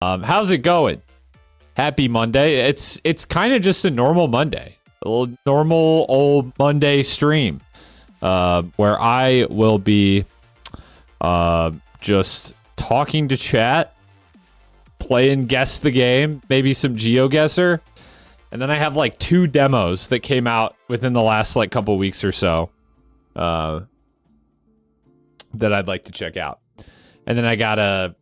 How's it going? Happy Monday. It's kind of just a normal Monday. A little normal old Monday stream. Where I will be just talking to chat, playing Guess the Game, maybe some Geoguessr. And then I have like 2 demos that came out within the last like couple weeks or so that I'd like to check out. And then I gotta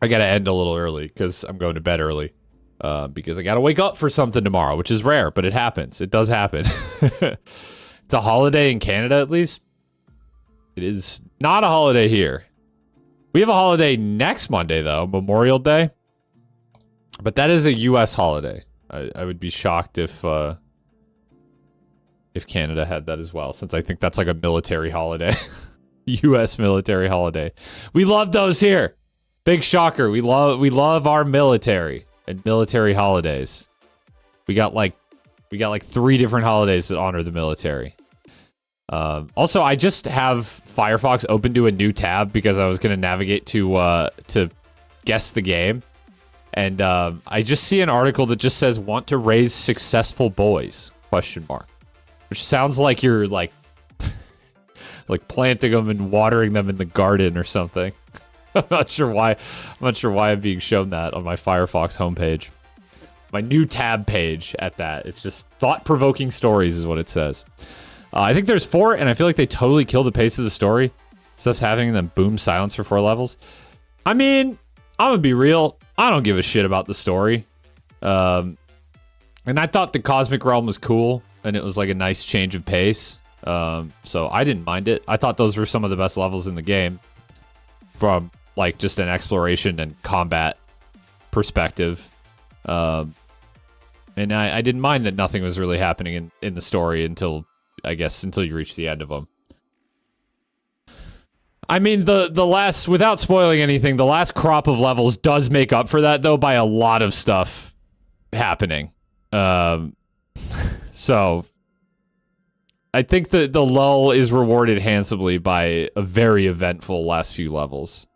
end a little early because I'm going to bed early because I gotta wake up for something tomorrow, which is rare, but it happens. It does happen. It's a holiday in Canada, at least. It is not a holiday here. We have a holiday next Monday, though, Memorial Day. But that is a U.S. holiday. I would be shocked if Canada had that as well, since I think that's like a military holiday. U.S. military holiday. We love those here. Big shocker. We love our military and military holidays. We got like 3 different holidays that honor the military. Also, I just have Firefox open to a new tab because I was going to navigate to Guess the Game. And I just see an article that just says, want to raise successful boys, ? Which sounds like you're like planting them and watering them in the garden or something. I'm not sure why I'm being shown that on my Firefox homepage. My new tab page at that. It's just thought-provoking stories is what it says. I think there's 4, and I feel like they totally kill the pace of the story. Stuff's happening, then boom, silence for 4 levels. I mean, I'm gonna be real. I don't give a shit about the story. And I thought the Cosmic Realm was cool, and it was like a nice change of pace. So I didn't mind it. I thought those were some of the best levels in the game from like just an exploration and combat perspective. And I didn't mind that nothing was really happening in the story until you reach the end of them. I mean, the last, without spoiling anything, the last crop of levels does make up for that, though, by a lot of stuff happening. So I think the lull is rewarded handsomely by a very eventful last few levels.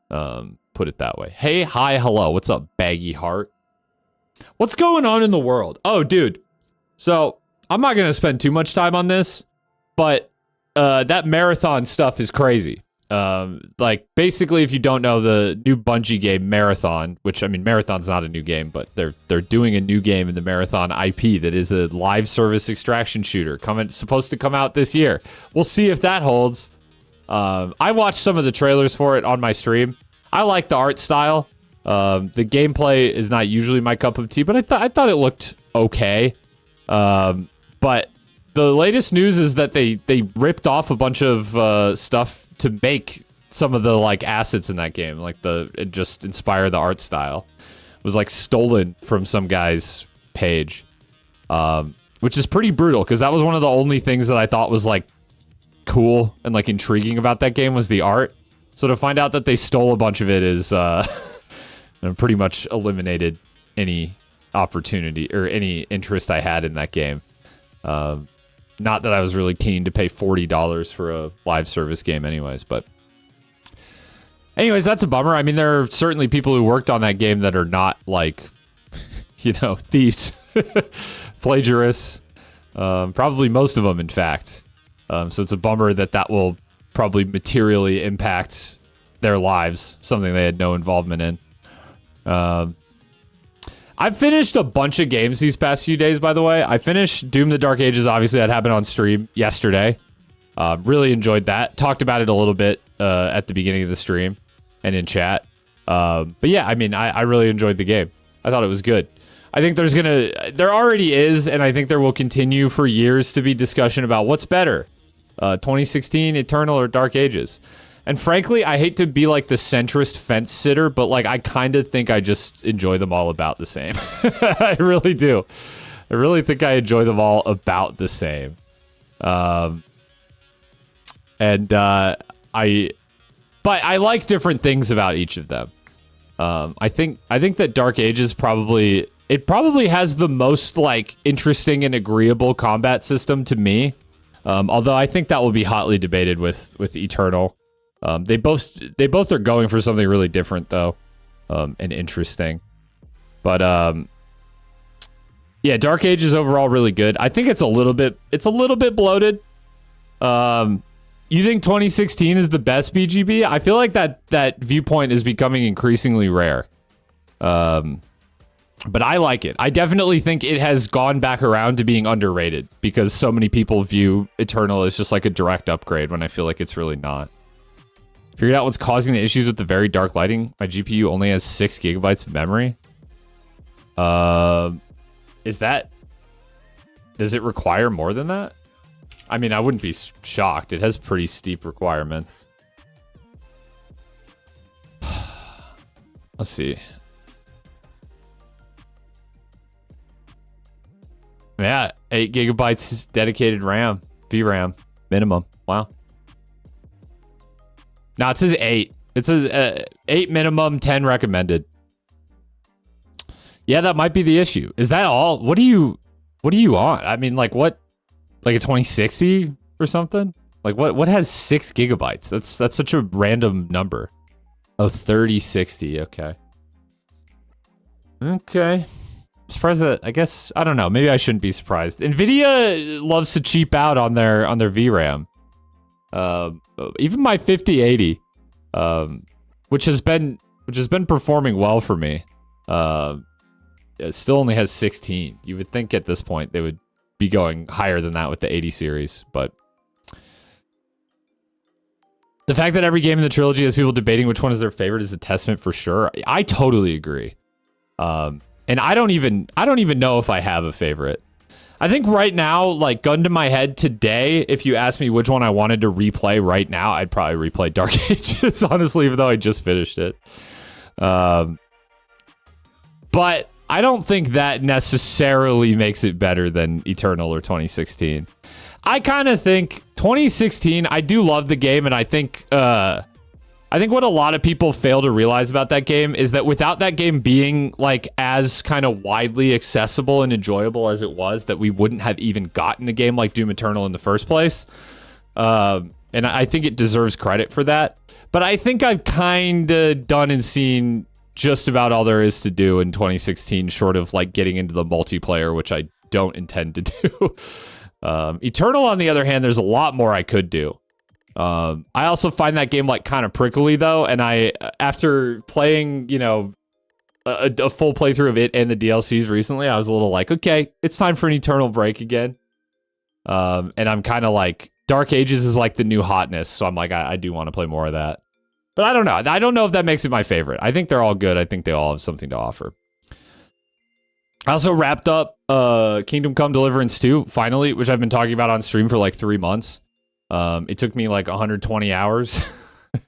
Put it that way. Hey, hi, hello. What's up, Baggy Heart? What's going on in the world? Oh, dude. So I'm not going to spend too much time on this, but that marathon stuff is crazy. Like, basically, if you don't know the new Bungie game, Marathon, which, I mean, Marathon's not a new game, but they're doing a new game in the Marathon IP that is a live service extraction shooter supposed to come out this year. We'll see if that holds. I watched some of the trailers for it on my stream. I like the art style. The gameplay is not usually my cup of tea, but I thought it looked okay. But the latest news is that they ripped off a bunch of stuff to make some of the like assets in that game, like it just inspire the art style. It was like stolen from some guy's page, which is pretty brutal because that was one of the only things that I thought was like cool and like intriguing about that game was the art. So to find out that they stole a bunch of it is pretty much eliminated any opportunity or any interest I had in that game. Not that I was really keen to pay $40 for a live service game anyways, but anyways, that's a bummer. I mean, there are certainly people who worked on that game that are not like, thieves, plagiarists, probably most of them, in fact. So it's a bummer that will probably materially impact their lives, something they had no involvement in. I've finished a bunch of games these past few days, by the way. I finished Doom the Dark Ages. Obviously, that happened on stream yesterday. Really enjoyed that. Talked about it a little bit at the beginning of the stream and in chat. But yeah, I mean, I really enjoyed the game. I thought it was good. I think there already is, and I think there will continue for years to be discussion about what's better, 2016 Eternal or Dark Ages. And frankly, I hate to be like the centrist fence sitter, but like I kind of think I just enjoy them all about the same. I really do. I really think I enjoy them all about the same. But I like different things about each of them. I think that Dark Ages probably has the most like interesting and agreeable combat system to me. Although I think that will be hotly debated with Eternal. They both are going for something really different though. and interesting. But yeah, Dark Age is overall really good. I think it's a little bit bloated. You think 2016 is the best BGB? I feel like that viewpoint is becoming increasingly rare. But I like it. I definitely think it has gone back around to being underrated because so many people view Eternal as just like a direct upgrade when I feel like it's really not. Figured out what's causing the issues with the very dark lighting. My GPU only has 6 gigabytes of memory. Does it require more than that? I mean, I wouldn't be shocked. It has pretty steep requirements. Let's see. Yeah, 8 gigabytes dedicated RAM, VRAM, minimum. Wow. No, it says 8. It says 8 minimum, 10 recommended. Yeah, that might be the issue. Is that all? What do you on? I mean, like what? Like a 2060 or something? Like what has 6 gigabytes? That's such a random number. Oh, 3060. Okay. Okay. Surprised that, I guess, I don't know. Maybe I shouldn't be surprised. Nvidia loves to cheap out on their VRAM. Even my 5080, which has been performing well for me. It still only has 16. You would think at this point they would be going higher than that with the 80 series, but the fact that every game in the trilogy has people debating which one is their favorite is a testament for sure. I totally agree. And I don't even know if I have a favorite. I think right now, like gun to my head today, if you ask me which one I wanted to replay right now, I'd probably replay Dark Ages, honestly, even though I just finished it. But I don't think that necessarily makes it better than Eternal or 2016. I kind of think 2016, I do love the game, and I think what a lot of people fail to realize about that game is that without that game being like as kind of widely accessible and enjoyable as it was, that we wouldn't have even gotten a game like Doom Eternal in the first place. And I think it deserves credit for that. But I think I've kind of done and seen just about all there is to do in 2016, short of like getting into the multiplayer, which I don't intend to do. Eternal, on the other hand, there's a lot more I could do. I also find that game like kind of prickly though, and after playing, a full playthrough of it and the DLCs recently, I was a little like, okay, it's time for an Eternal break again. And I'm kind of like, Dark Ages is like the new hotness, so I'm like, I do want to play more of that. But I don't know. I don't know if that makes it my favorite. I think they're all good. I think they all have something to offer. I also wrapped up Kingdom Come Deliverance 2, finally, which I've been talking about on stream for like 3 months. It took me like 120 hours.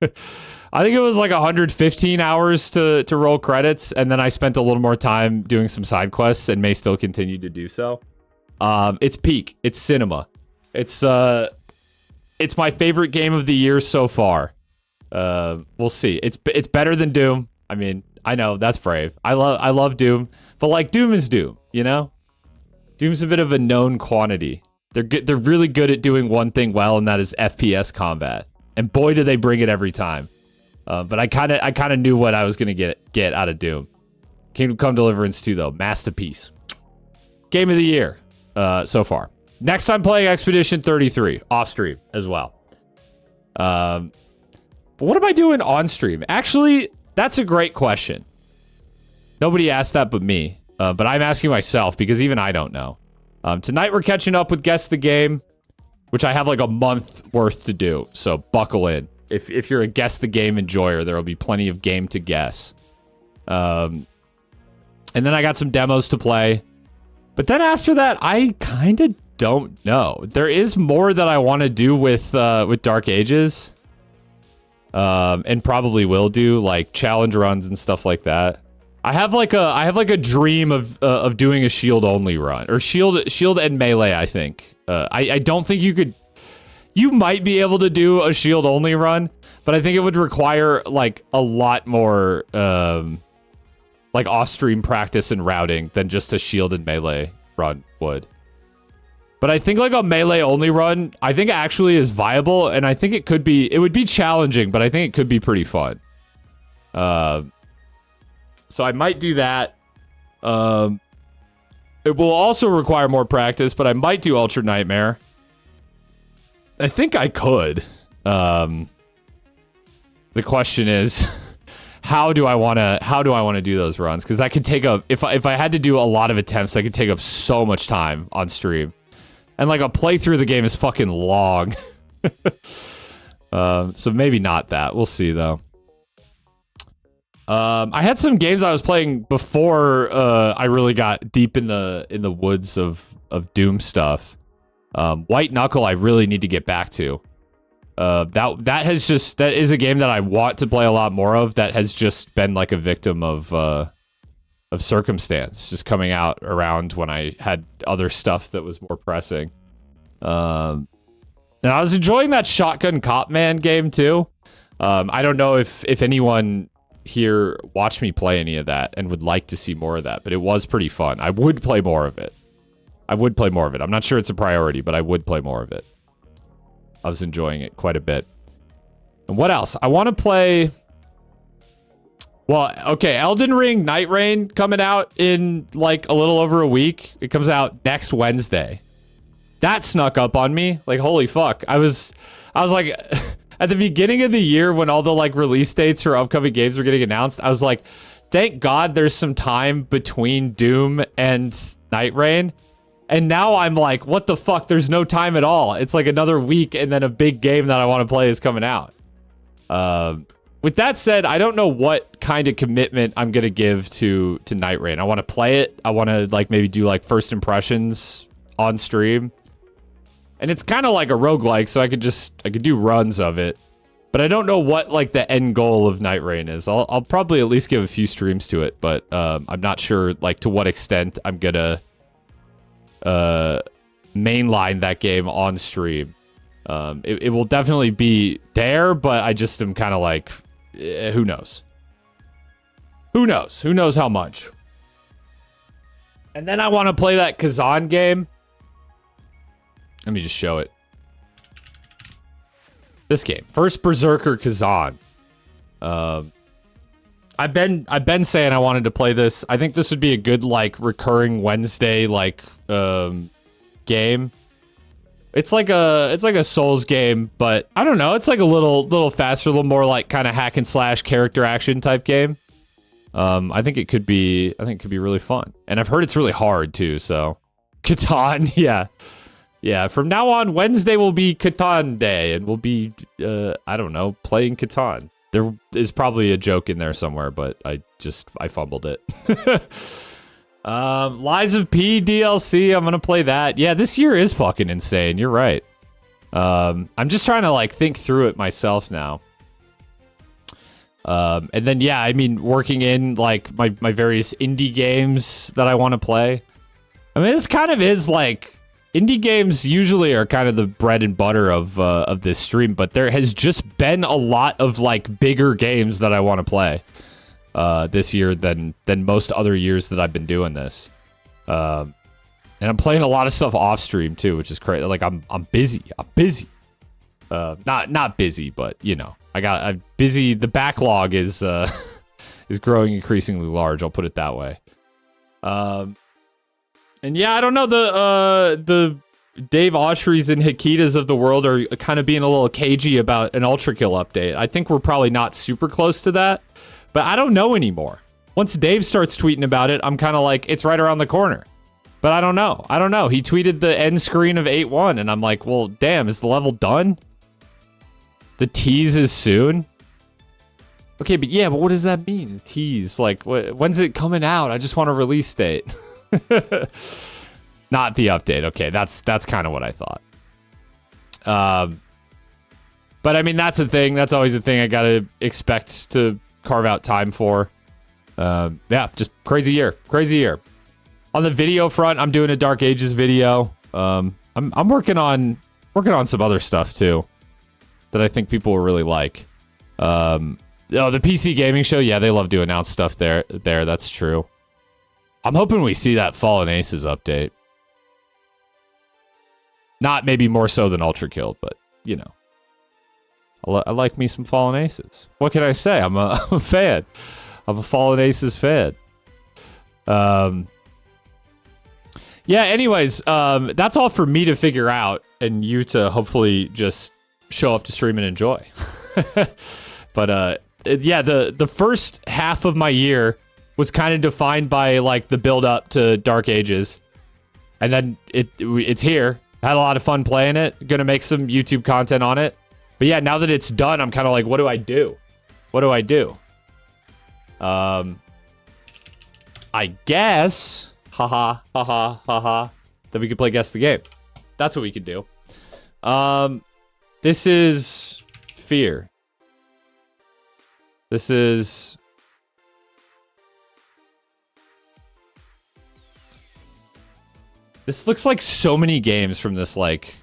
I think it was like 115 hours to roll credits, and then I spent a little more time doing some side quests and may still continue to do so. It's peak. It's cinema. It's my favorite game of the year so far. We'll see. It's better than Doom. I mean, I know that's brave. I love Doom, but like Doom is Doom, you know? Doom's a bit of a known quantity. They're really good at doing one thing well, and that is FPS combat. And boy, do they bring it every time. But I kind of knew what I was gonna get out of Doom. Kingdom Come Deliverance 2 though, masterpiece. Game of the year so far. Next time playing Expedition 33 off stream as well. But what am I doing on stream? Actually, that's a great question. Nobody asked that but me. But I'm asking myself because even I don't know. Tonight we're catching up with Guess the Game, which I have like a month worth to do. So buckle in. If you're a Guess the Game enjoyer, there will be plenty of game to guess. And then I got some demos to play. But then after that, I kind of don't know. There is more that I want to do with Dark Ages. And probably will do, like challenge runs and stuff like that. I have like a dream of doing a shield only run, or shield and melee. I think I don't think you might be able to do a shield only run, but I think it would require like a lot more like off stream practice and routing than just a shield and melee run would. But I think like a melee only run, I think actually is viable, and I think it would be challenging, but I think it could be pretty fun. So I might do that. It will also require more practice, but I might do Ultra Nightmare. I think I could. The question is, how do I want to do those runs? Because that could take up, if I had to do a lot of attempts, that could take up so much time on stream. And like a playthrough of the game is fucking long. So maybe not that. We'll see though. I had some games I was playing before I really got deep in the woods of Doom stuff. White Knuckle I really need to get back to. That is a game that I want to play a lot more of. That has just been like a victim of circumstance, just coming out around when I had other stuff that was more pressing. And I was enjoying that Shotgun Cop Man game too. I don't know if anyone here watched me play any of that and would like to see more of that, but it was pretty fun. I would play more of it. I'm not sure it's a priority, but I would play more of it. I was enjoying it quite a bit. And what else? I want to play... Well, okay, Elden Ring Night Rain coming out in like a little over a week. It comes out next Wednesday. That snuck up on me. Like, holy fuck. I was like... At the beginning of the year, when all the like release dates for upcoming games were getting announced, I was like, thank God there's some time between Doom and Night Rain. And now I'm like, what the fuck? There's no time at all. It's like another week and then a big game that I want to play is coming out. With that said, I don't know what kind of commitment I'm going to give to Night Rain. I want to play it. I want to like maybe do like first impressions on stream. And it's kind of like a roguelike, so I could do runs of it. But I don't know what like the end goal of Night Rain is. I'll probably at least give a few streams to it, but I'm not sure like to what extent I'm gonna mainline that game on stream. It will definitely be there, but I just am kind of like, who knows? Who knows? Who knows how much? And then I want to play that Kazan game. Let me just show it. This game, First Berserker Kazan. I've been saying I wanted to play this. I think this would be a good like recurring Wednesday like game. It's like a Souls game, but I don't know. It's like a little faster, a little more like kind of hack and slash character action type game. I think it could be really fun, and I've heard it's really hard too. So, Catan, yeah. Yeah, from now on, Wednesday will be Catan Day, and we'll be, I don't know, playing Catan. There is probably a joke in there somewhere, but I fumbled it. Lies of P DLC, I'm gonna play that. Yeah, this year is fucking insane, you're right. I'm just trying to, like, think through it myself now. And then, yeah, I mean, working in, like, my various indie games that I want to play. I mean, this kind of is, like... Indie games usually are kind of the bread and butter of this stream, but there has just been a lot of like bigger games that I want to play this year than most other years that I've been doing this. And I'm playing a lot of stuff off stream too, which is crazy. Like I'm busy. Not busy, but you know, I'm busy. The backlog is growing increasingly large. I'll put it that way. And yeah, I don't know, the Dave Autry's and Hikitas of the world are kind of being a little cagey about an Ultra Kill update. I think we're probably not super close to that, but I don't know anymore. Once Dave starts tweeting about it, I'm kind of like, it's right around the corner. But I don't know. He tweeted the end screen of 8-1, and I'm like, well, damn, is the level done? The tease is soon? Okay, but what does that mean? Tease, like, when's it coming out? I just want a release date. Not the update. Okay, that's kind of what I thought. But I mean, that's a thing. That's always a thing I gotta expect to carve out time for. Yeah, just crazy year. On the video front, I'm doing a Dark Ages video. I'm working on some other stuff too that I think people will really like. The PC gaming show. Yeah, they love to announce stuff there. That's true. I'm hoping we see that Fallen Aces update. Not maybe more so than Ultra Kill, but, you know. I like me some Fallen Aces. What can I say? I'm a fan. I'm a Fallen Aces fan. Yeah, anyways, that's all for me to figure out, and you to hopefully just show up to stream and enjoy. But yeah, the first half of my year was kind of defined by like the build up to Dark Ages, and then it's here. Had a lot of fun playing it. Gonna make some YouTube content on it. But yeah, now that it's done, I'm kind of like, what do I do? What do I do? I guess, haha, that we could play Guess the Game. That's what we could do. This is Fear. This is... This looks like so many games from this, like,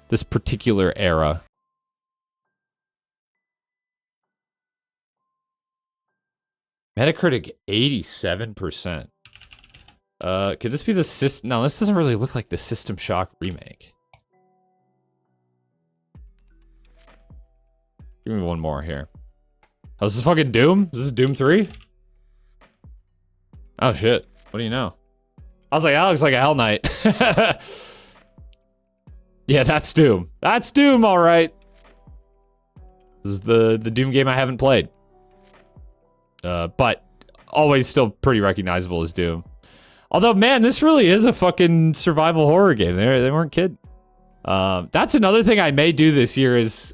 this particular era. Metacritic 87%. Could this be the system? No, this doesn't really look like the System Shock remake. Give me one more here. Oh, this is fucking Doom? This is Doom 3? Oh shit. What do you know? I was like, that looks like a Hell Knight. Yeah, that's Doom. That's Doom, alright. This is the Doom game I haven't played. But always still pretty recognizable as Doom. Although, man, this really is a fucking survival horror game. They weren't kidding. That's another thing I may do this year is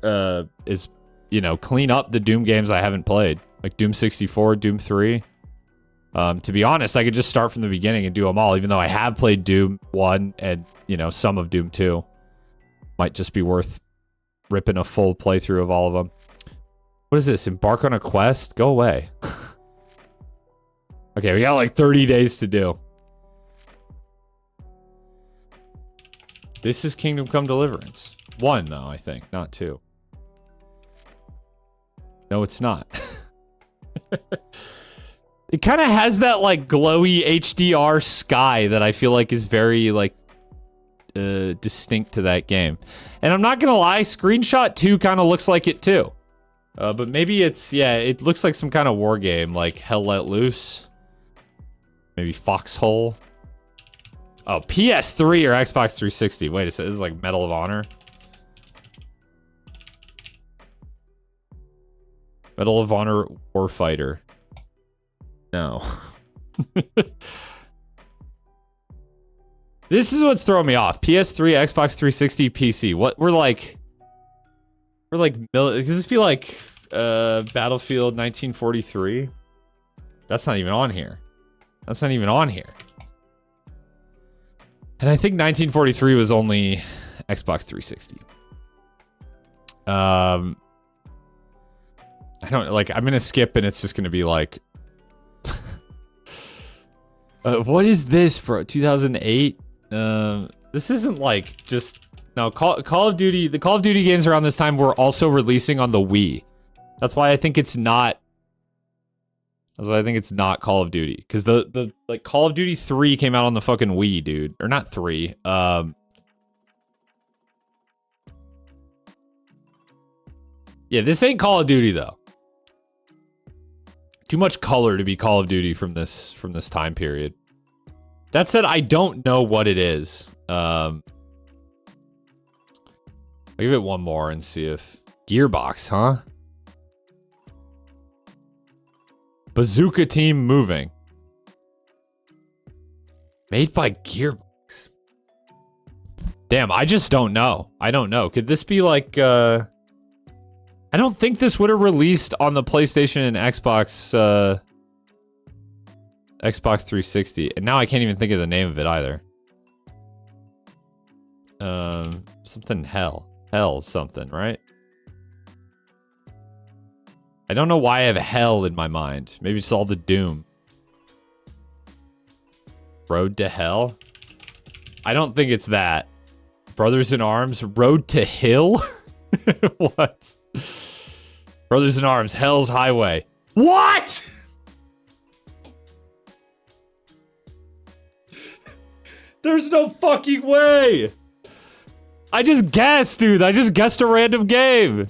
you know, clean up the Doom games I haven't played. Like Doom 64, Doom 3. To be honest, I could just start from the beginning and do them all, even though I have played Doom 1 and, you know, some of Doom 2. Might just be worth ripping a full playthrough of all of them. What is this? Embark on a quest? Go away. Okay, we got like 30 days to do. This is Kingdom Come Deliverance. 1, though, I think, not 2. No, it's not. It kind of has that, like, glowy HDR sky that I feel like is very, like, distinct to that game. And I'm not gonna lie, Screenshot 2 kind of looks like it, too. But maybe it's, yeah, it looks like some kind of war game, like Hell Let Loose. Maybe Foxhole. Oh, PS3 or Xbox 360. Wait a second, this is like Medal of Honor. Medal of Honor Warfighter. No. This is what's throwing me off. PS3, Xbox 360, PC. What we're like, does this be like Battlefield 1943? That's not even on here. That's not even on here. And I think 1943 was only Xbox 360. I don't, like, I'm gonna skip and it's just gonna be like... what is this, bro? 2008? This isn't like just... No, Call of Duty, the Call of Duty games around this time were also releasing on the Wii. That's why I think it's not... That's why I think it's not Call of Duty. Because the like, Call of Duty 3 came out on the fucking Wii, dude. Or not 3. Yeah, this ain't Call of Duty, though. Too much color to be Call of Duty from this time period. That said, I don't know what it is. I'll give it one more and see if... Gearbox, huh? Bazooka Team Moving. Made by Gearbox. Damn, I just don't know. I don't know. Could this be like, I don't think this would have released on the PlayStation and Xbox, Xbox 360. And now I can't even think of the name of it either. Something Hell something, right? I don't know why I have Hell in my mind. Maybe it's all the Doom. Road to Hell? I don't think it's that. Brothers in Arms? Road to Hill? What? Brothers in Arms, Hell's Highway. What?! There's no fucking way! I just guessed, dude. I just guessed a random game.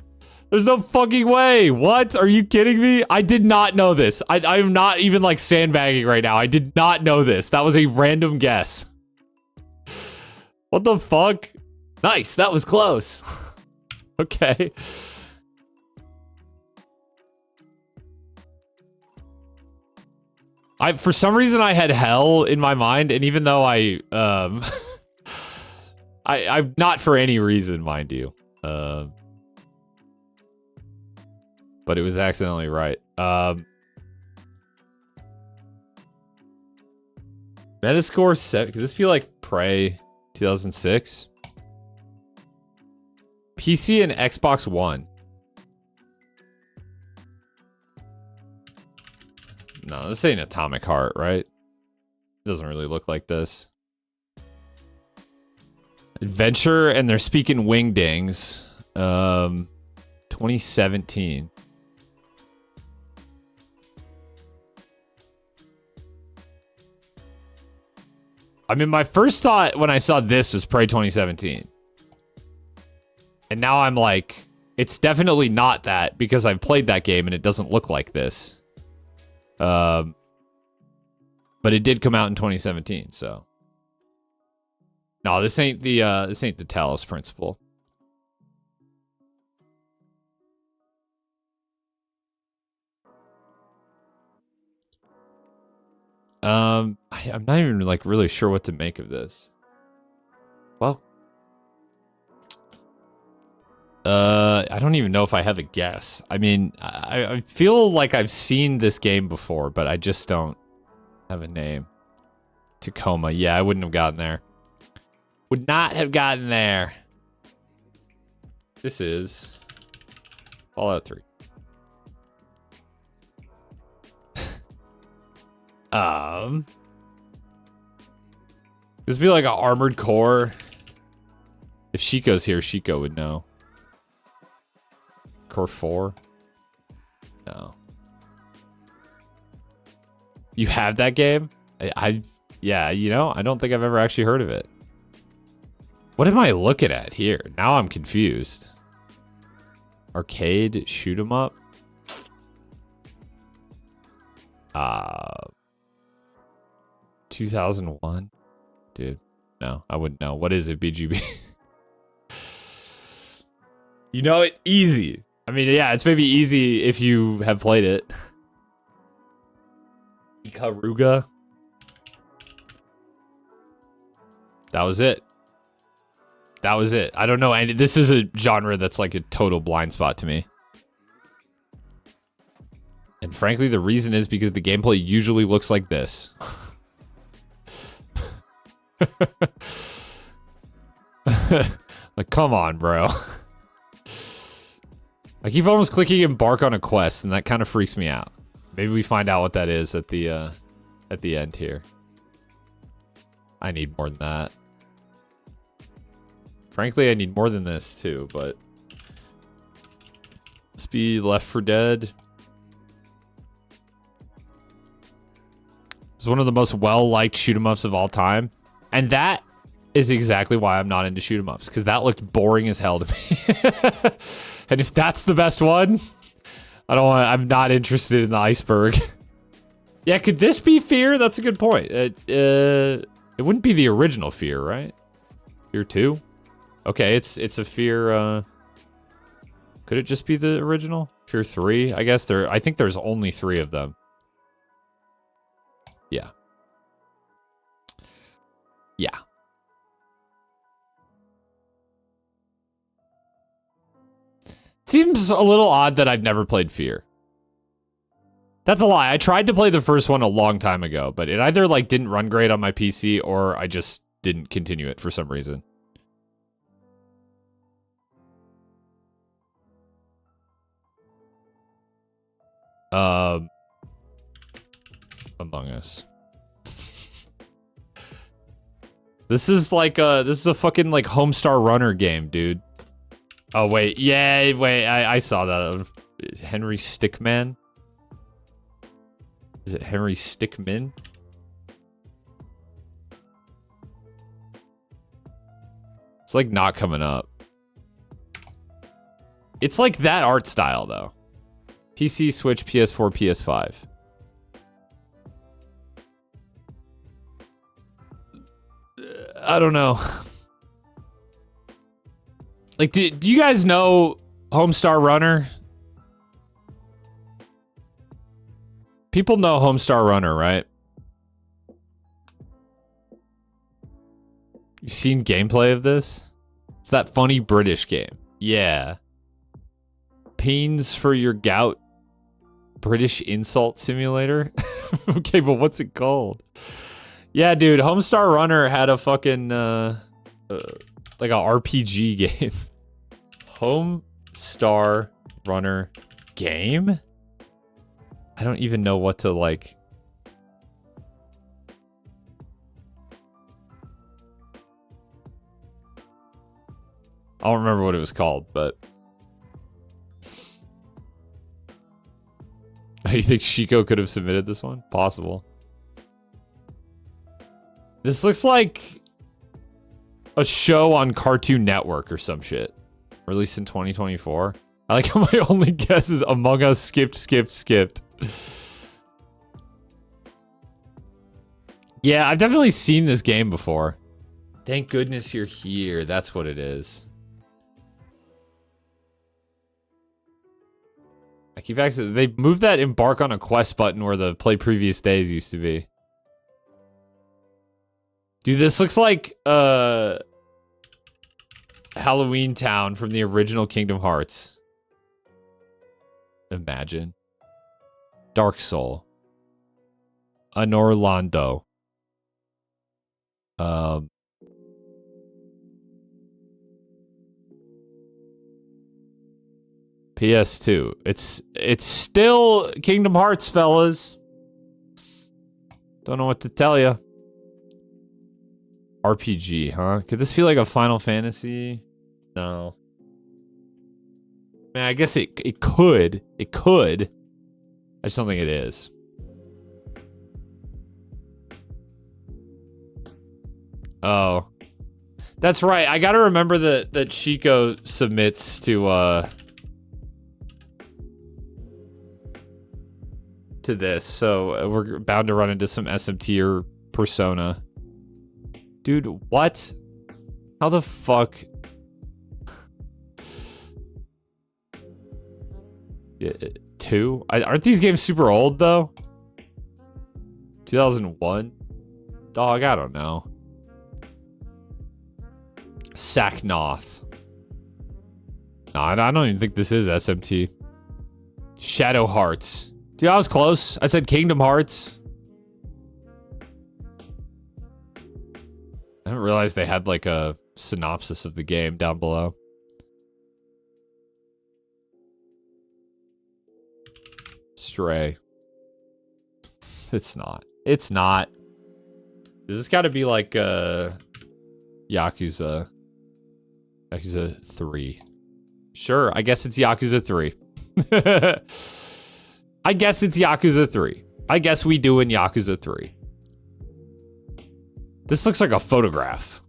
There's no fucking way. What? Are you kidding me? I did not know this. I'm not even like sandbagging right now. I did not know this. That was a random guess. What the fuck? Nice. That was close. Okay. For some reason I had hell in my mind, and even though I'm not for any reason, mind you. But it was accidentally right. Metascore 7. Could this be like Prey 2006? PC and Xbox One. No, this ain't Atomic Heart, right? It doesn't really look like this. Adventure, and they're speaking wingdings. 2017. I mean, my first thought when I saw this was Prey 2017. And now I'm like, it's definitely not that because I've played that game and it doesn't look like this. But it did come out in 2017, so. No, this ain't the Talos Principle. I'm not even like really sure what to make of this. Well, I don't even know if I have a guess. I mean, I feel like I've seen this game before, but I just don't have a name. Tacoma. Yeah, I wouldn't have gotten there. Would not have gotten there. This is Fallout 3. This would be like an Armored Core. If Shiko's here, Shiko would know. Core 4? No. You have that game? Yeah, you know, I don't think I've ever actually heard of it. What am I looking at here? Now I'm confused. Arcade, shoot 'em up. 2001? Dude, no, I wouldn't know. What is it, BGB? You know it? Easy. I mean, yeah, it's maybe easy if you have played it. Ikaruga. That was it. That was it. I don't know. And this is a genre that's like a total blind spot to me. And frankly, the reason is because the gameplay usually looks like this. Like, come on, bro. I keep almost clicking embark on a quest, and that kind of freaks me out. Maybe we find out what that is at the end here. I need more than that. Frankly, I need more than this too, but let's be Left 4 Dead. It's one of the most well-liked shoot-'em-ups of all time. And that is exactly why I'm not into shoot-'em-ups, because that looked boring as hell to me. And if that's the best one, I'm not interested in the iceberg. Yeah, could this be Fear? That's a good point. It wouldn't be the original Fear, right? Fear 2? Okay, it's a Fear, could it just be the original? Fear 3? I guess I think there's only 3 of them. Yeah. Yeah. Seems a little odd that I've never played Fear. That's a lie. I tried to play the first one a long time ago, but it either like didn't run great on my PC or I just didn't continue it for some reason. Among Us. This is a fucking like Homestar Runner game, dude. Oh wait, yeah, wait, I saw that. Henry Stickmin? Is it Henry Stickmin? It's like not coming up. It's like that art style, though. PC, Switch, PS4, PS5. I don't know. Like, do you guys know Homestar Runner? People know Homestar Runner, right? You've seen gameplay of this? It's that funny British game. Yeah. Pains for your gout. British insult simulator? Okay, but what's it called? Yeah, dude, Homestar Runner had a fucking, like a RPG game. Homestar Runner game? I don't even know what to, like... I don't remember what it was called, but... You think Chico could have submitted this one? Possible. This looks like a show on Cartoon Network or some shit. Released in 2024. I like how my only guess is Among Us skipped. Yeah, I've definitely seen this game before. Thank goodness you're here. That's what it is. I keep accidentally... They moved that embark on a quest button where the play previous days used to be. Dude, this looks like Halloween Town from the original Kingdom Hearts. Imagine. Dark Soul. An Orlando. PS2. It's still Kingdom Hearts, fellas. Don't know what to tell you. RPG, huh? Could this feel like a Final Fantasy? No. Man, I guess it could. It could. I just don't think it is. Oh. That's right. I gotta remember that Chico submits to this, so we're bound to run into some SMT or Persona. Dude, what? How the fuck? Yeah, 2? Aren't these games super old, though? 2001? Dog, I don't know. Sacknoth. No, I don't even think this is SMT. Shadow Hearts. Dude, I was close. I said Kingdom Hearts. I didn't realize they had like a synopsis of the game down below. Stray. It's not. It's not. This has got to be like Yakuza. Yakuza 3. Sure, I guess it's Yakuza 3. I guess it's Yakuza 3. I guess we do in Yakuza 3. This looks like a photograph.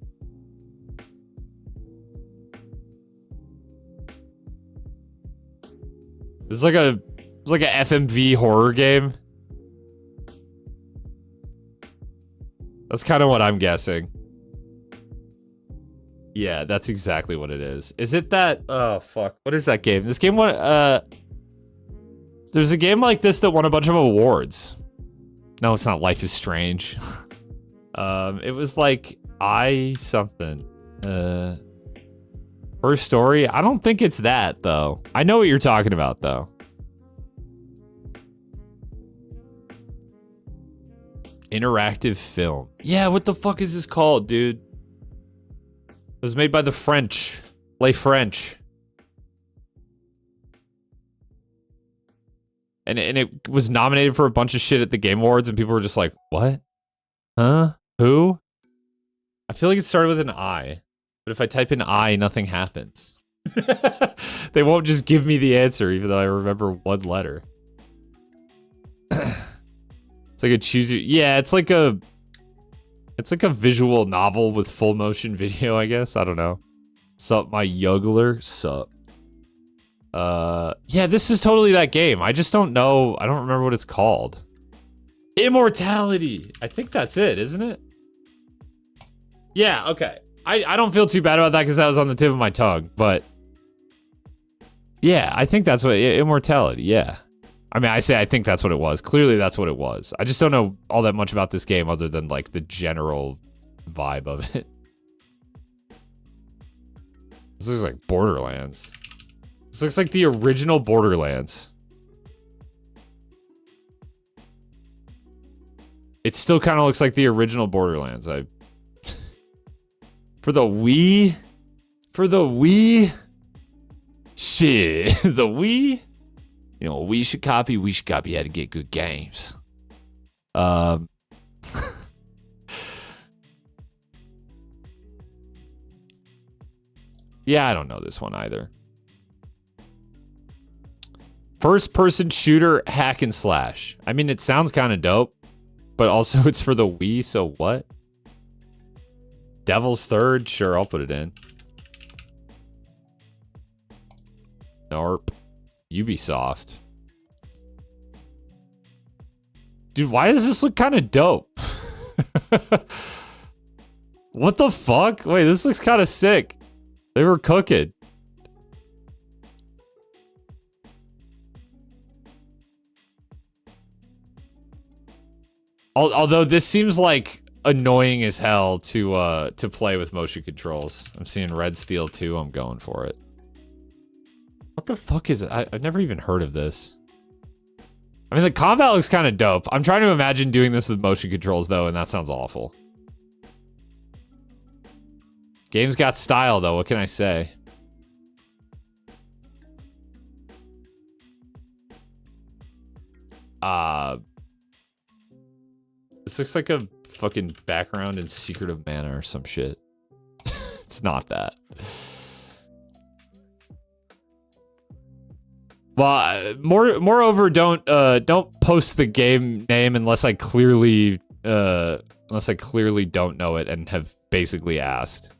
This is like a FMV horror game. That's kind of what I'm guessing. Yeah, that's exactly what it is. Is it that? Oh fuck! What is that game? This game won. There's a game like this that won a bunch of awards. No, it's not. Life is Strange. It was like something. Her Story. I don't think it's that though. I know what you're talking about though. Interactive film. Yeah, what the fuck is this called, dude? It was made by the French. Les French. And it was nominated for a bunch of shit at the Game Awards, and people were just like, what? Huh? Who? I feel like it started with an I. But if I type in I, nothing happens. They won't just give me the answer, even though I remember one letter. It's like a choose your... Yeah, it's like a visual novel with full motion video, I guess. I don't know. Sup, my juggler? Sup. Yeah, this is totally that game. I just don't know. I don't remember what it's called. Immortality. I think that's it, isn't it? Yeah, okay. I don't feel too bad about that because that was on the tip of my tongue, but yeah, I think that's what Immortality. Yeah. I mean, I say I think that's what it was. Clearly, that's what it was. I just don't know all that much about this game other than like the general vibe of it. This looks like Borderlands. This looks like the original Borderlands. It still kind of looks like the original Borderlands. For the Wii? For the Wii? Shit. The Wii? You know, we should copy how to get good games. Yeah, I don't know this one either. First person shooter hack and slash. I mean, it sounds kind of dope, but also it's for the Wii, so what? Devil's Third? Sure, I'll put it in. Nope. Ubisoft. Dude, why does this look kind of dope? What the fuck? Wait, this looks kind of sick. They were cooking. Although this seems like annoying as hell to play with motion controls. I'm seeing Red Steel 2. I'm going for it. What the fuck is it? I've never even heard of this. I mean, the combat looks kind of dope. I'm trying to imagine doing this with motion controls, though, and that sounds awful. Game's got style, though. What can I say? This looks like a fucking background in Secret of Mana or some shit. It's not that. Well, moreover, don't post the game name unless I clearly don't know it and have basically asked.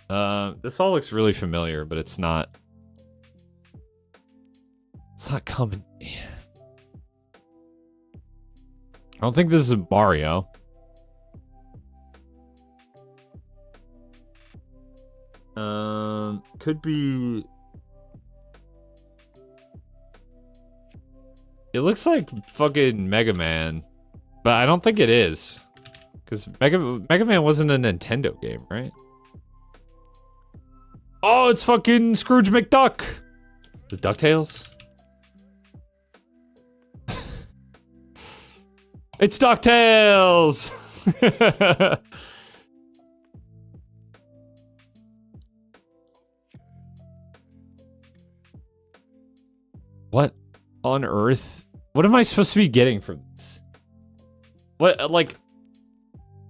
This all looks really familiar, but it's not. It's not coming. I don't think this is Mario. Could be. It looks like fucking Mega Man, but I don't think it is, because Mega Man wasn't a Nintendo game, right? Oh, it's fucking Scrooge McDuck. Is it DuckTales? It's DuckTales. What on earth? What am I supposed to be getting from this? What, like,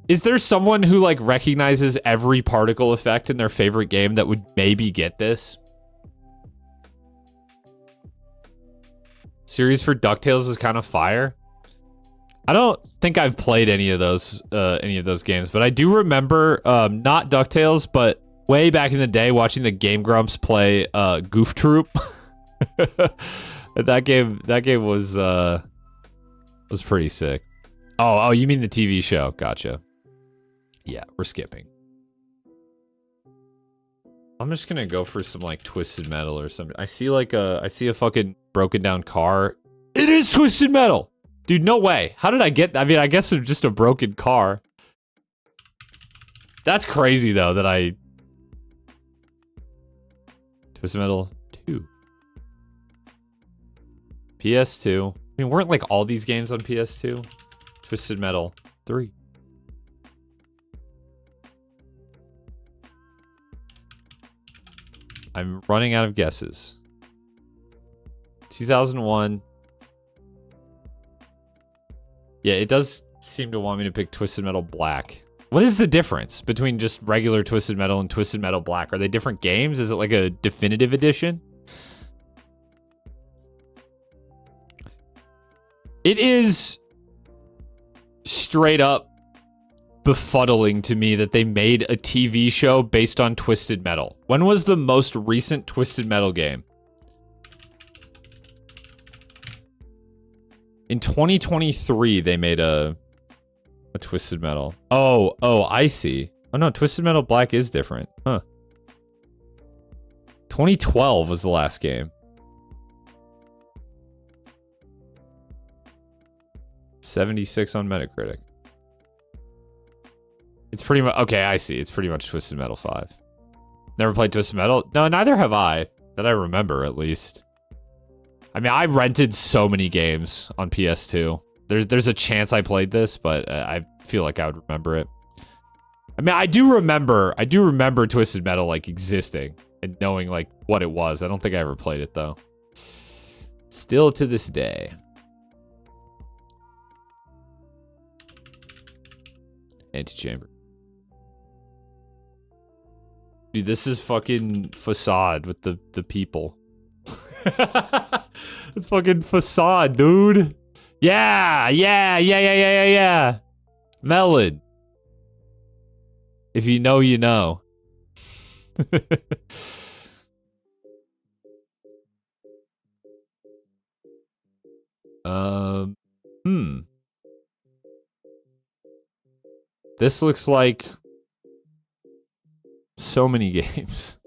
is there someone who, like, recognizes every particle effect in their favorite game that would maybe get this? Series for DuckTales is kind of fire. I don't think I've played any of those games, but I do remember, not DuckTales, but way back in the day watching the Game Grumps play, Goof Troop. That game was pretty sick. Oh, you mean the TV show? Gotcha. Yeah, we're skipping. I'm just gonna go for some like Twisted Metal or something. I see a fucking broken down car. It is Twisted Metal, dude. No way. How did I get? I mean, I guess it's just a broken car. That's crazy though. That I Twisted Metal 2. PS2. I mean, weren't like all these games on PS2? Twisted Metal 3. I'm running out of guesses. 2001. Yeah, it does seem to want me to pick Twisted Metal Black. What is the difference between just regular Twisted Metal and Twisted Metal Black? Are they different games? Is it like a definitive edition? It is straight up befuddling to me that they made a TV show based on Twisted Metal. When was the most recent Twisted Metal game? In 2023, they made a Twisted Metal. Oh, I see. Oh no, Twisted Metal Black is different. Huh. 2012 was the last game. 76 on Metacritic. It's pretty much... Okay, I see. It's pretty much Twisted Metal 5. Never played Twisted Metal? No, neither have I. That I remember, at least. I mean, I rented so many games on PS2. There's a chance I played this, but I feel like I would remember it. I mean, I do remember Twisted Metal, like, existing and knowing, like, what it was. I don't think I ever played it, though. Still to this day. Antechamber. Dude, this is fucking Facade with the people. It's fucking Facade, dude. Yeah. Melon. If you know, you know. This looks like so many games.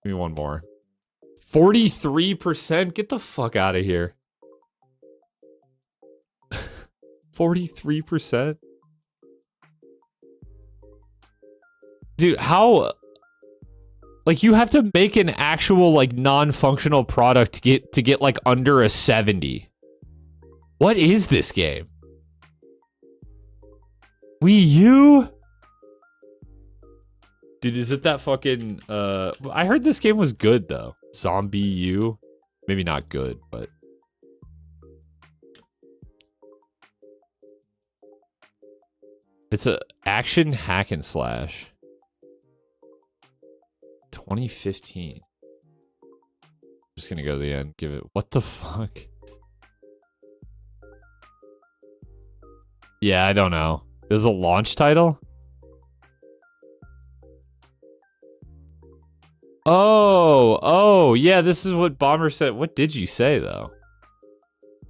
Give me one more. 43%? Get the fuck out of here. 43%? Dude, how... Like, you have to make an actual, like, non-functional product to get, like, under a 70. What is this game? Wii U? Dude, is it that fucking, I heard this game was good, though. Zombie U? Maybe not good, but... It's a action hack and slash. 2015. I'm just gonna go to the end. Give it... What the fuck? Yeah, I don't know. There's a launch title? Oh, yeah, this is what Bomber said. What did you say, though?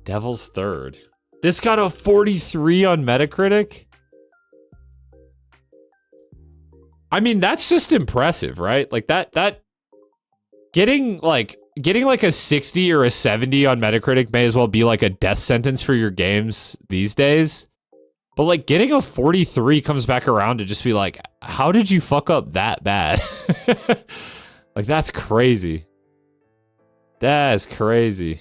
Devil's Third. This got a 43 on Metacritic? I mean, that's just impressive, right? Like, that... Getting like a 60 or a 70 on Metacritic may as well be like a death sentence for your games these days. But, like, getting a 43 comes back around to just be like, how did you fuck up that bad? Like, that's crazy. That is crazy.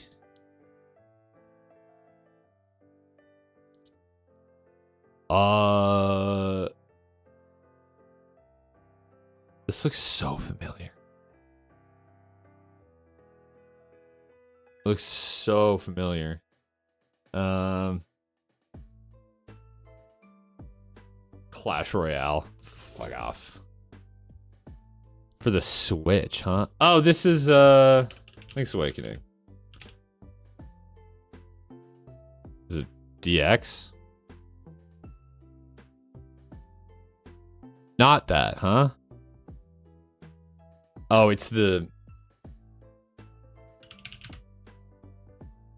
This looks so familiar. Looks so familiar. Clash Royale. Fuck off. For the Switch, huh? Oh, this is, Link's Awakening. Is it DX? Not that, huh? Oh, it's the...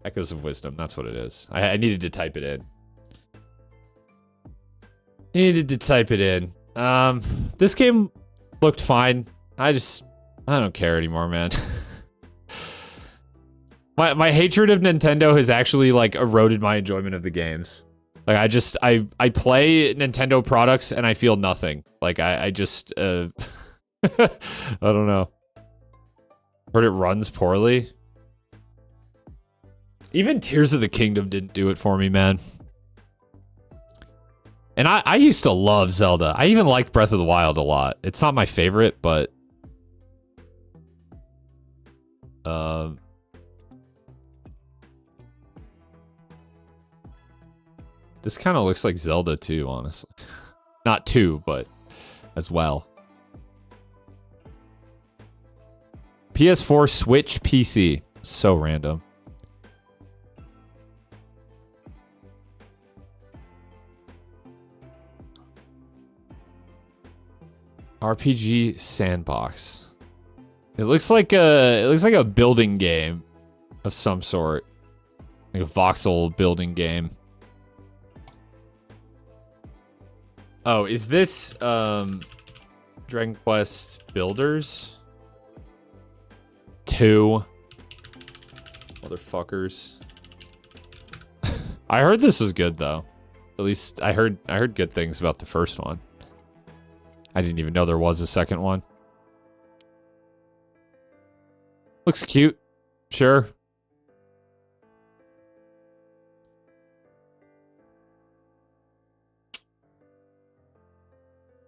Echoes of Wisdom, that's what it is. I needed to type it in. This game looked fine. I don't care anymore, man. My hatred of Nintendo has actually, like, eroded my enjoyment of the games. Like, I play Nintendo products and I feel nothing. Like, I just, I don't know. Heard it runs poorly. Even Tears of the Kingdom didn't do it for me, man. And I used to love Zelda. I even liked Breath of the Wild a lot. It's not my favorite, but... This kind of looks like Zelda too, honestly. Not 2, but as well. PS4, Switch, PC. So random. RPG sandbox. It looks like a building game of some sort. Like a voxel building game. Oh, is this Dragon Quest Builders? 2. Motherfuckers. I heard this was good though. At least I heard good things about the first one. I didn't even know there was a second one. Looks cute. Sure.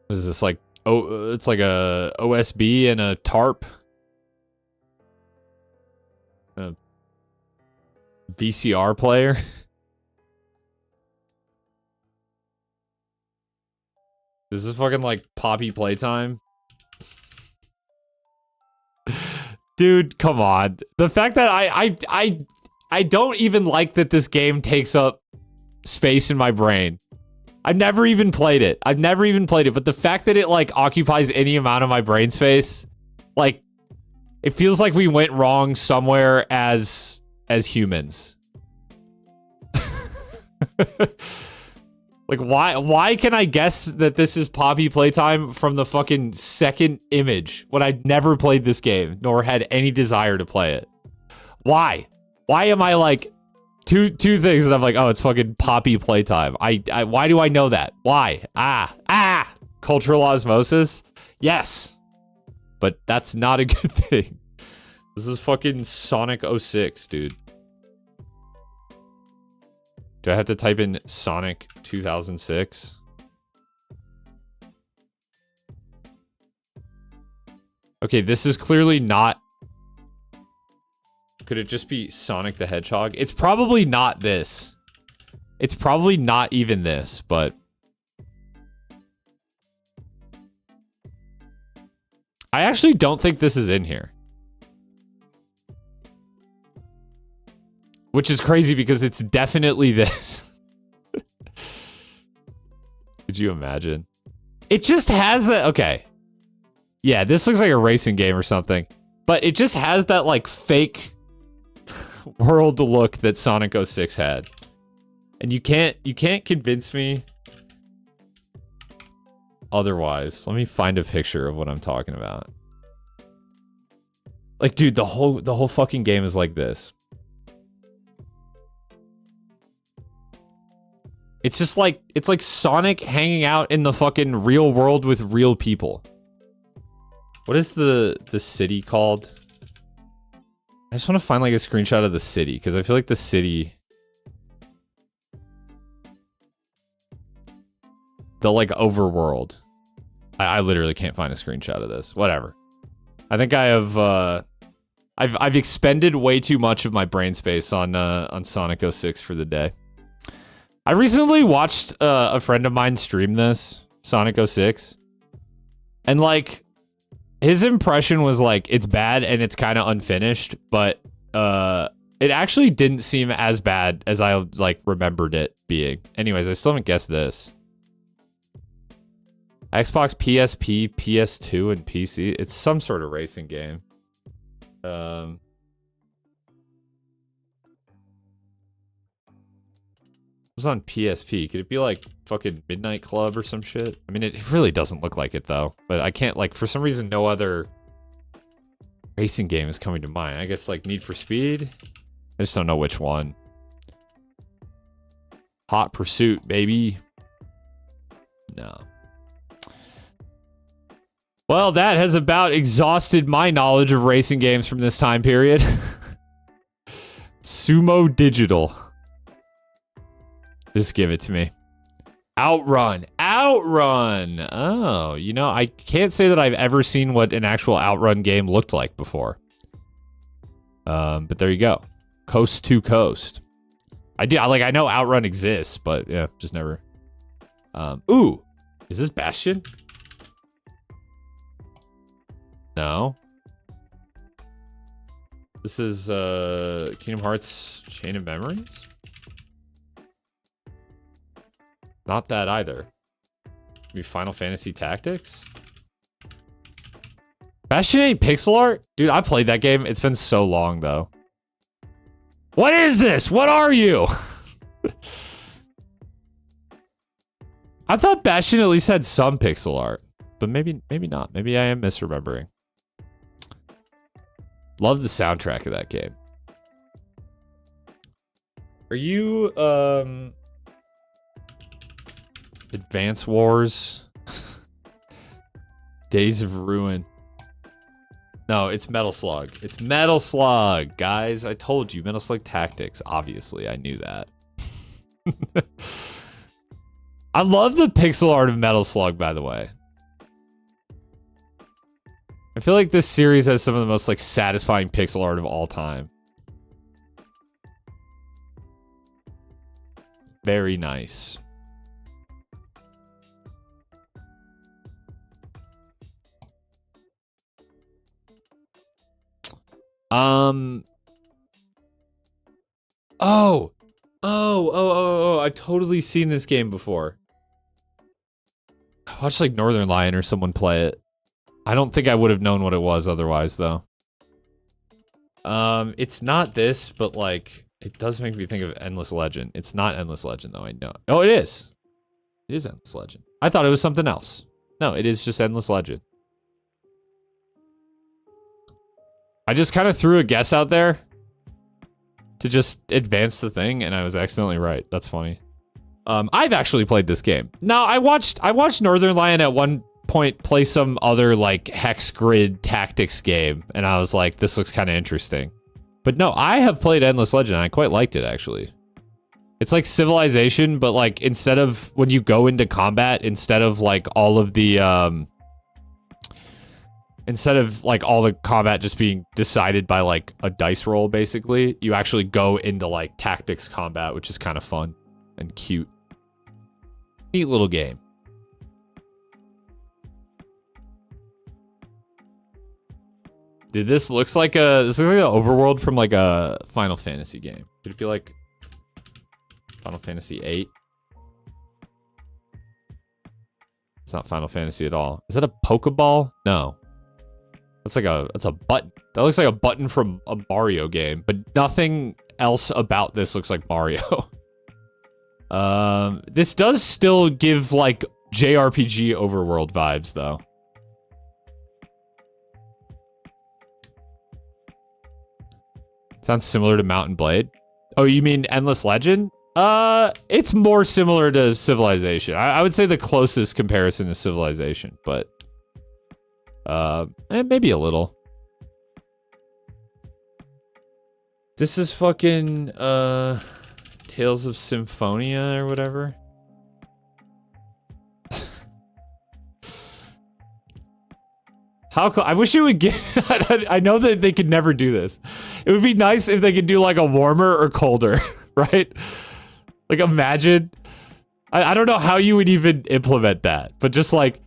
What is this like? Oh, it's like a OSB and a tarp. A VCR player. This is fucking like Poppy Playtime. Dude, come on. The fact that I don't even like that this game takes up space in my brain. I've never even played it. But the fact that it like occupies any amount of my brain space, like it feels like we went wrong somewhere as humans. Like why can I guess that this is Poppy Playtime from the fucking second image when I never played this game nor had any desire to play it? Why? Why am I like two things that I'm like, oh, it's fucking Poppy Playtime. Why do I know that? Why? Cultural osmosis? Yes. But that's not a good thing. This is fucking Sonic 06, dude. Do I have to type in Sonic 2006? Okay, this is clearly not... Could it just be Sonic the Hedgehog? It's probably not this. It's probably not even this, but... I actually don't think this is in here. Which is crazy because it's definitely this. Could you imagine? It just has that... Okay. Yeah, this looks like a racing game or something. But it just has that, like, fake world look that Sonic 06 had. And you can't convince me otherwise. Let me find a picture of what I'm talking about. Like, dude, the whole fucking game is like this. It's just like, it's like Sonic hanging out in the fucking real world with real people. What is the city called? I just want to find like a screenshot of the city, because I feel like the city... The like overworld. I literally can't find a screenshot of this. Whatever. I think I have, I've expended way too much of my brain space on Sonic 06 for the day. I recently watched a friend of mine stream this, Sonic 06. And like, his impression was like, it's bad and it's kind of unfinished, but it actually didn't seem as bad as I like remembered it being. Anyways, I still haven't guessed this. Xbox, PSP, PS2, and PC. It's some sort of racing game. It was on PSP. Could it be like fucking Midnight Club or some shit? I mean, it really doesn't look like it though. But I can't, like, for some reason, no other racing game is coming to mind. I guess like Need for Speed. I just don't know which one. Hot Pursuit, baby. No. Well, that has about exhausted my knowledge of racing games from this time period. Sumo Digital. Just give it to me. Outrun. Outrun! Oh, you know, I can't say that I've ever seen what an actual Outrun game looked like before. But there you go. Coast to Coast. I know Outrun exists, but yeah, just never. Ooh! Is this Bastion? No. This is, Kingdom Hearts Chain of Memories? Not that either. Maybe Final Fantasy Tactics? Bastion ain't pixel art? Dude, I played that game. It's been so long, though. What is this? What are you? I thought Bastion at least had some pixel art. But maybe not. Maybe I am misremembering. Love the soundtrack of that game. Are you, Advance Wars? Days of Ruin. No, it's Metal Slug. It's Metal Slug, guys. I told you, Metal Slug Tactics. Obviously, I knew that. I love the pixel art of Metal Slug, by the way. I feel like this series has some of the most, like, satisfying pixel art of all time. Very nice. Oh, I've totally seen this game before. I watched like Northern Lion or someone play it. I don't think I would have known what it was otherwise, though. It's not this, but like, it does make me think of Endless Legend. It's not Endless Legend, though, I know. Oh, it is. It is Endless Legend. I thought it was something else. No, it is just Endless Legend. I just kind of threw a guess out there to just advance the thing, and I was accidentally right. That's funny. I've actually played this game. Now, I watched Northern Lion at one point play some other, like, hex grid tactics game, and I was like, this looks kind of interesting. But no, I have played Endless Legend, and I quite liked it, actually. It's like Civilization, but, like, instead of, when you go into combat, instead of, like, all of the, instead of, like, all the combat just being decided by, like, a dice roll, basically, you actually go into, like, tactics combat, which is kind of fun and cute. Neat little game. Dude, this looks like an overworld from, like, a Final Fantasy game. Could it be, like, Final Fantasy VIII? It's not Final Fantasy at all. Is that a Pokeball? No. That's a button. That looks like a button from a Mario game, but nothing else about this looks like Mario. This does still give, like, JRPG overworld vibes, though. Sounds similar to Mount & Blade. Oh, you mean Endless Legend? It's more similar to Civilization. I would say the closest comparison is Civilization, but maybe a little. This is fucking Tales of Symphonia or whatever. I wish it would get. I know that they could never do this. It would be nice if they could do like a warmer or colder, right? Like imagine. I don't know how you would even implement that, but just like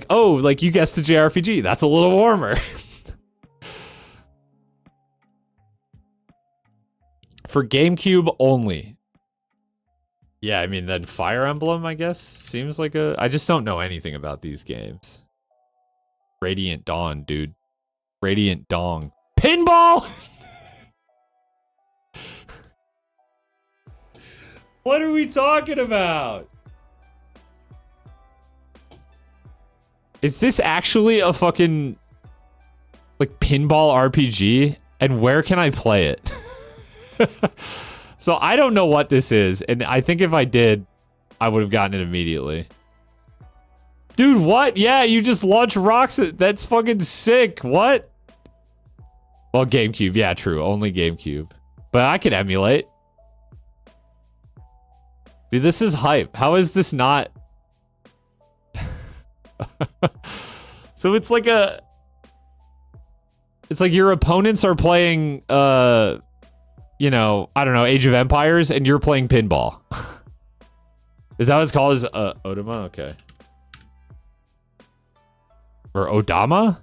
oh, like you guessed a JRPG. That's a little warmer. For GameCube only. Yeah, I mean then Fire Emblem, I guess, seems like a. I just don't know anything about these games. Radiant Dawn, dude. Radiant Dong. Pinball! What are we talking about? Is this actually a fucking like pinball RPG? And where can I play it? So I don't know what this is, and I think if I did, I would have gotten it immediately. Dude, what? Yeah, you just launch rocks. That's fucking sick. What? Well, GameCube. Yeah, true. Only GameCube. But I can emulate. Dude, this is hype. How is this not? So it's like a... It's like your opponents are playing, you know, I don't know, Age of Empires, and you're playing pinball. Is that what it's called? Is Odama? Okay. Or Odama?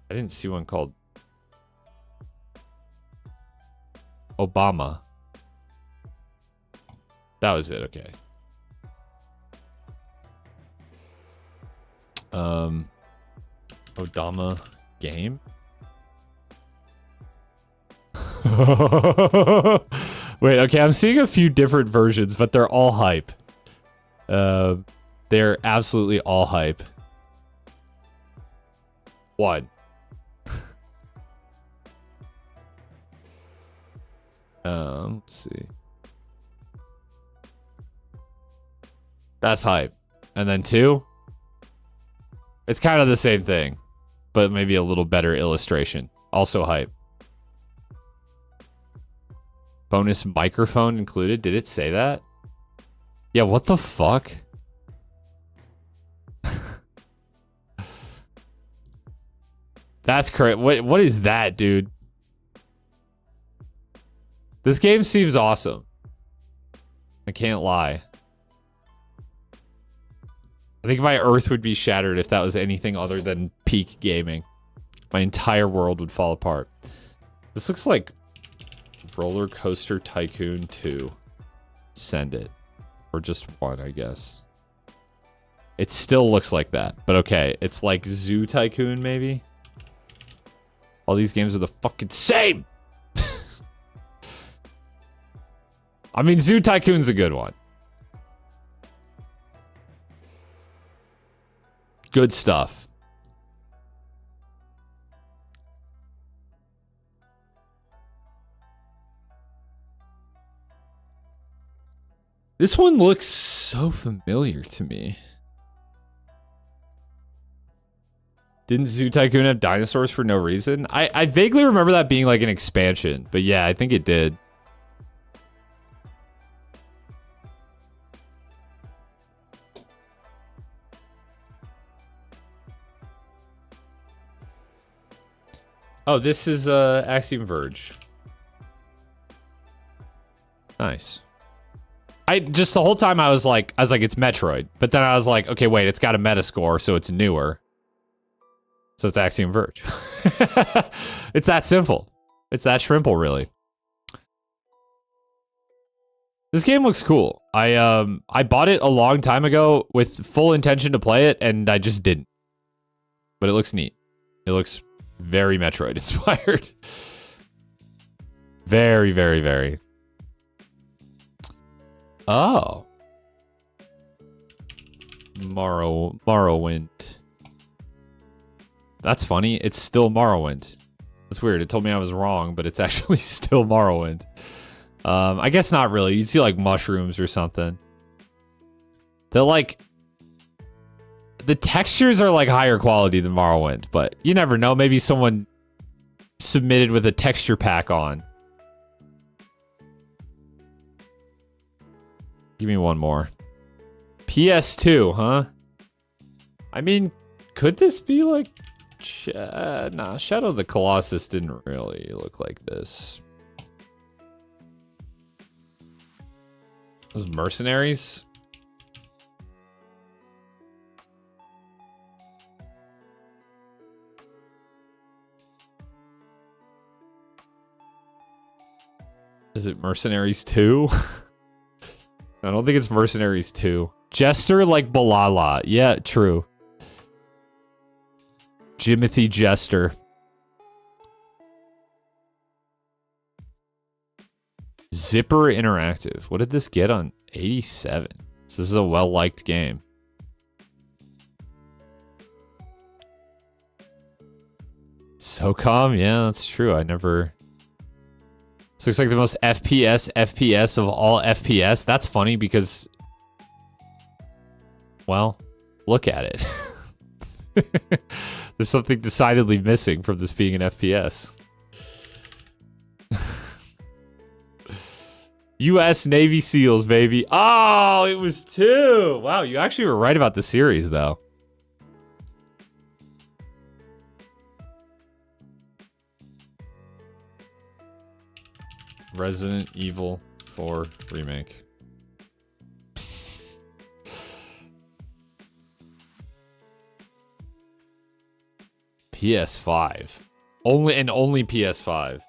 I didn't see one called Obama. That was it, okay. Odama game? Wait, okay, I'm seeing a few different versions, but they're all hype. They're absolutely all hype. One. Let's see. That's hype. And then 2. It's kind of the same thing, but maybe a little better illustration. Also hype. Bonus microphone included. Did it say that? Yeah, what the fuck? That's correct. What is that, dude? This game seems awesome. I can't lie. I think my earth would be shattered if that was anything other than peak gaming. My entire world would fall apart. This looks like Roller Coaster Tycoon 2. Send it. Or just 1, I guess. It still looks like that, but okay. It's like Zoo Tycoon, maybe? All these games are the fucking same! I mean, Zoo Tycoon's a good one. Good stuff. This one looks so familiar to me. Didn't Zoo Tycoon have dinosaurs for no reason? I vaguely remember that being like an expansion, but yeah, I think it did. Oh, this is Axiom Verge. Nice. Just the whole time I was like, it's Metroid. But then I was like, okay, wait, it's got a Metascore, so it's newer. So it's Axiom Verge. It's that simple. It's that shrimple, really. This game looks cool. I bought it a long time ago with full intention to play it, and I just didn't. But it looks neat. It looks very Metroid inspired. Very, very, very. Oh. Morrowind. That's funny. It's still Morrowind. That's weird. It told me I was wrong, but it's actually still Morrowind. I guess not really. You'd see like mushrooms or something. They're like... The textures are like higher quality than Morrowind, but you never know. Maybe someone submitted with a texture pack on. Give me one more. PS2, huh? I mean, could this be like... nah, Shadow of the Colossus didn't really look like this. Those mercenaries? Is it Mercenaries 2? I don't think it's Mercenaries 2. Jester like Balala. Yeah, true. Jimothy Jester. Zipper Interactive. What did this get on 87? So this is a well-liked game. SOCOM? Yeah, that's true. I never... This looks like the most FPS of all FPS. That's funny because... Well, look at it. There's something decidedly missing from this being an FPS. U.S. Navy SEALs, baby. Oh, it was 2. Wow, you actually were right about the series, though. Resident Evil 4 Remake. PS5. Only PS5.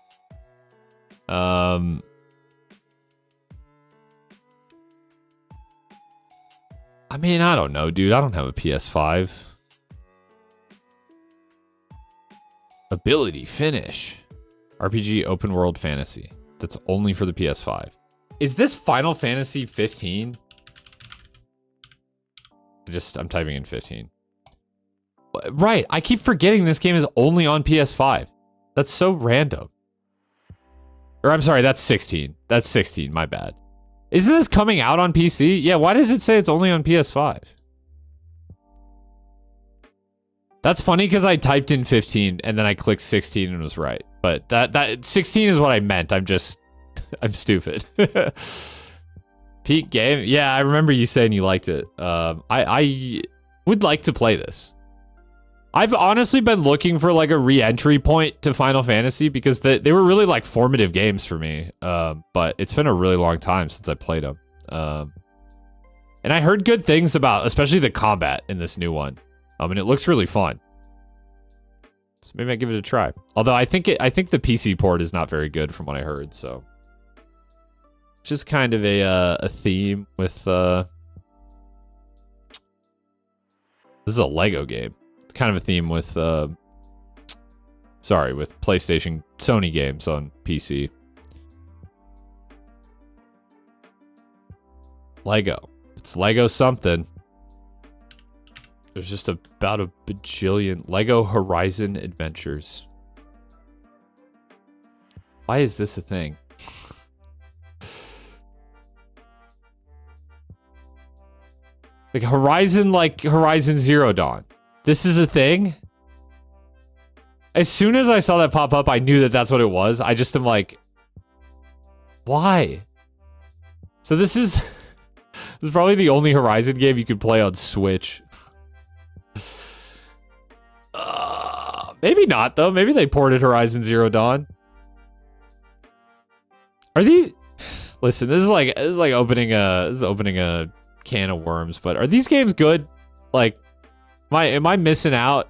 I mean, I don't know, dude. I don't have a PS5. Ability, finish. RPG open world fantasy. That's only for the PS5. Is this Final Fantasy 15? I'm typing in 15. Right, I keep forgetting this game is only on PS5. That's so random. Or I'm sorry, that's 16. That's 16, my bad. Isn't this coming out on PC? Yeah, why does it say it's only on PS5? That's funny because I typed in 15 and then I clicked 16 and was right. But that 16 is what I meant. I'm stupid. Peak game? Yeah, I remember you saying you liked it. I would like to play this. I've honestly been looking for like a re-entry point to Final Fantasy because they were really like formative games for me. But it's been a really long time since I played them. And I heard good things about, especially the combat in this new one. And it looks really fun. So maybe I give it a try. Although I think the PC port is not very good from what I heard. So just kind of a theme with. This is a Lego game. Kind of a theme with with PlayStation, Sony games on PC. Lego. It's Lego something. There's just about a bajillion Lego Horizon Adventures. Why is this a thing? Like Horizon Zero Dawn. This is a thing? As soon as I saw that pop up, I knew that that's what it was. I just am like, why? So this is probably the only Horizon game you could play on Switch. Maybe not though. Maybe they ported Horizon Zero Dawn. Are these? Listen, this is like opening a can of worms. But are these games good? Like, am I missing out?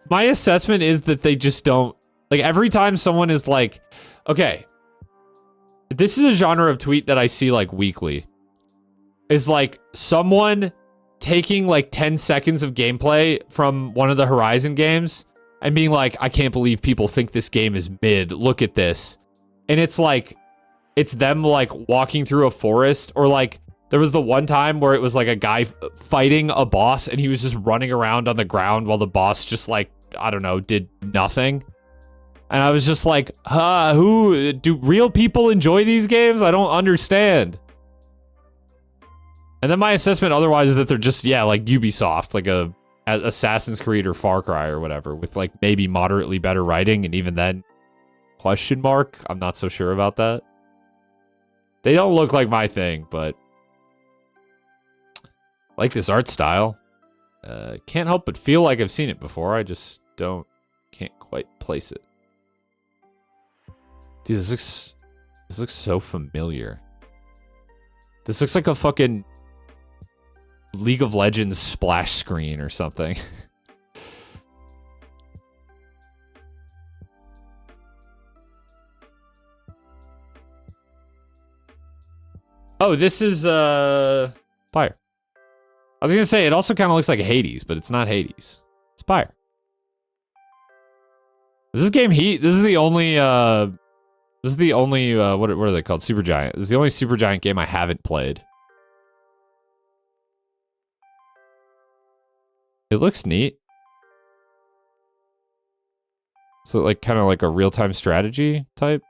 My assessment is that they just don't, like, every time someone is like, okay, this is a genre of tweet that I see like weekly, is like someone taking like 10 seconds of gameplay from one of the Horizon games and being like, I can't believe people think this game is mid. Look at this. And it's like, it's them like walking through a forest, or like there was the one time where it was like a guy fighting a boss and he was just running around on the ground while the boss just like, I don't know, did nothing. And I was just like, who do real people enjoy these games? I don't understand. And then my assessment otherwise is that they're just, yeah, like Ubisoft, like a Assassin's Creed or Far Cry or whatever, with like maybe moderately better writing, and even then, question mark, I'm not so sure about that. They don't look like my thing, but I like this art style. Can't help but feel like I've seen it before. I just can't quite place it. Dude, this looks so familiar. This looks like a fucking League of Legends splash screen or something. Oh, this is Pyre. I was gonna say it also kind of looks like Hades, but it's not Hades. It's Pyre. Is this game Heat? This is the only what are they called? Supergiant. This is the only Supergiant game I haven't played. It looks neat. So like kind of like a real-time strategy type.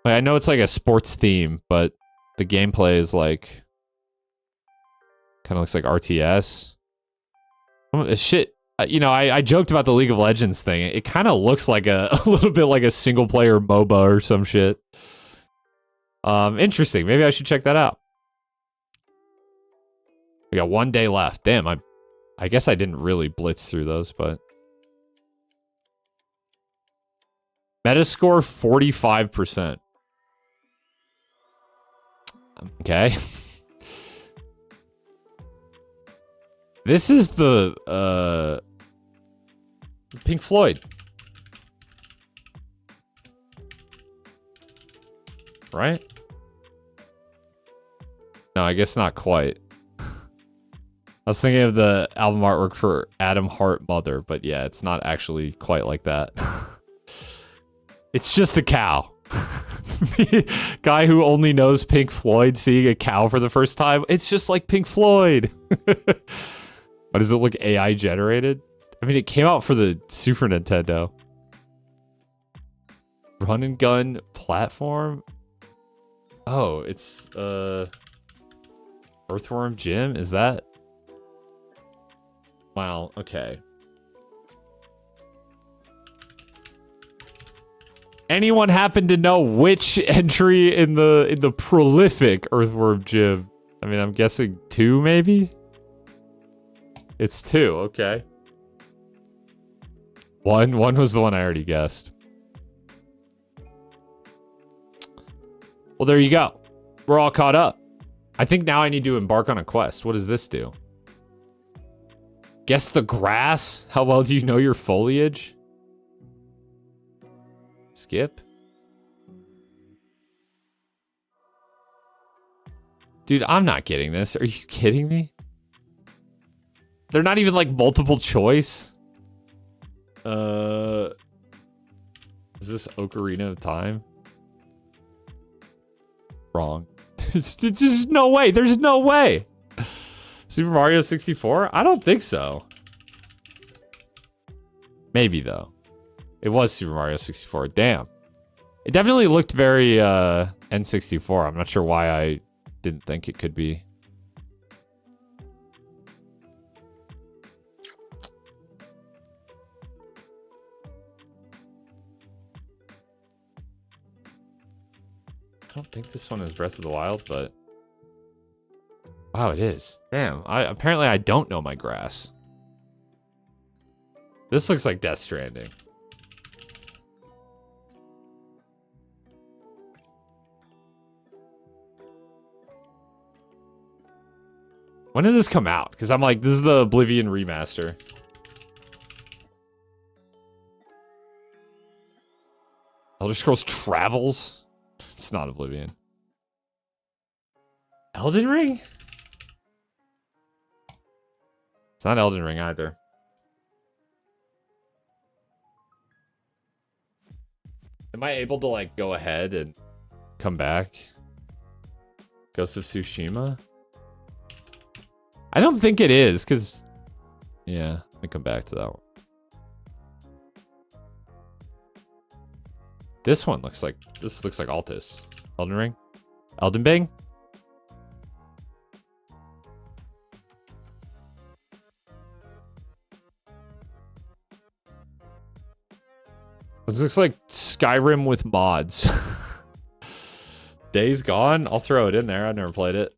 Like, I know it's like a sports theme, but the gameplay is like kind of looks like RTS. Shit. You know, I joked about the League of Legends thing. It kind of looks like a little bit like a single-player MOBA or some shit. Interesting. Maybe I should check that out. We got 1 day left. Damn, I guess I didn't really blitz through those, but... Metascore 45%. Okay. This is the, Pink Floyd. Right? No, I guess not quite. I was thinking of the album artwork for Adam Hart Mother, but yeah, it's not actually quite like that. It's just a cow. Guy who only knows Pink Floyd seeing a cow for the first time. It's just like Pink Floyd. But does it look AI generated? I mean, it came out for the Super Nintendo. Run and gun platform? Oh, it's Earthworm Jim? Is that? Wow, okay. Anyone happen to know which entry in the prolific Earthworm Jim? I mean, I'm guessing 2 maybe? It's 2, okay. One was the one I already guessed. Well, there you go. We're all caught up. I think now I need to embark on a quest. What does this do? Guess the grass? How well do you know your foliage? Skip? Dude, I'm not getting this. Are you kidding me? They're not even like multiple choice. Is this Ocarina of Time? Wrong. There's just no way. There's no way. Super Mario 64? I don't think so. Maybe though. It was Super Mario 64. Damn. It definitely looked very N64. I'm not sure why I didn't think it could be. I don't think this one is Breath of the Wild, but wow, it is. Damn. Apparently I don't know my grass. This looks like Death Stranding. When did this come out? Because I'm like, this is the Oblivion remaster. Elder Scrolls Travels? It's not Oblivion. Elden Ring? It's not Elden Ring either. Am I able to like go ahead and come back? Ghost of Tsushima? I don't think it is, because yeah, let me come back to that one. This one looks like Altus. Elden Ring? Elden Bing? This looks like Skyrim with mods. Days Gone? I'll throw it in there. I've never played it.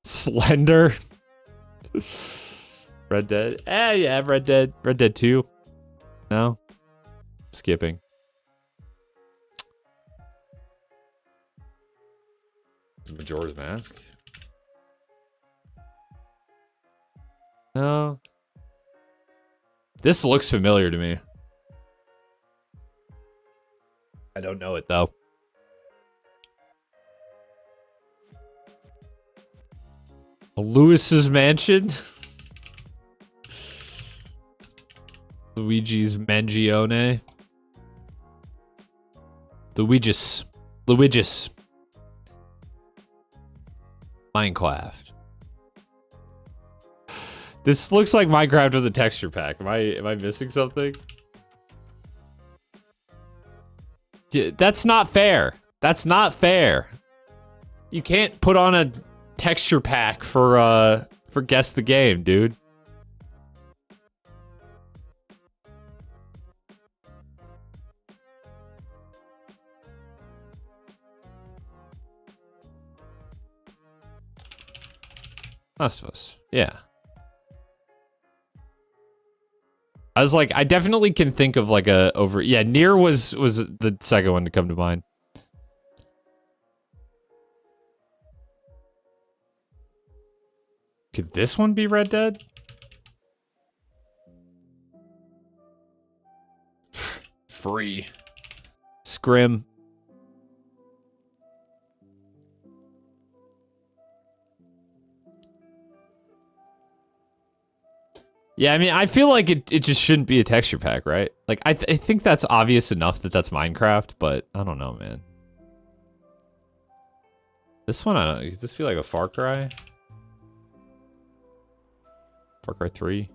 Slender? Red Dead? Yeah, Red Dead. Red Dead 2. No? Skipping. Majora's Mask? No. This looks familiar to me. I don't know it though. Lewis's Mansion? Luigi's Mangione? Luigi's. Minecraft. This looks like Minecraft with a texture pack. Am I missing something? Yeah, that's not fair. That's not fair. You can't put on a texture pack for Guess the Game, dude. Last of Us. Yeah. I was like, I definitely can think of like a over. Yeah, Nier was the second one to come to mind. Could this one be Red Dead? Free. Scrim. Yeah, I mean, I feel like it just shouldn't be a texture pack, right? Like, I think that's obvious enough that that's Minecraft, but I don't know, man. This one, I don't know. Does this feel like a Far Cry? Far Cry 3?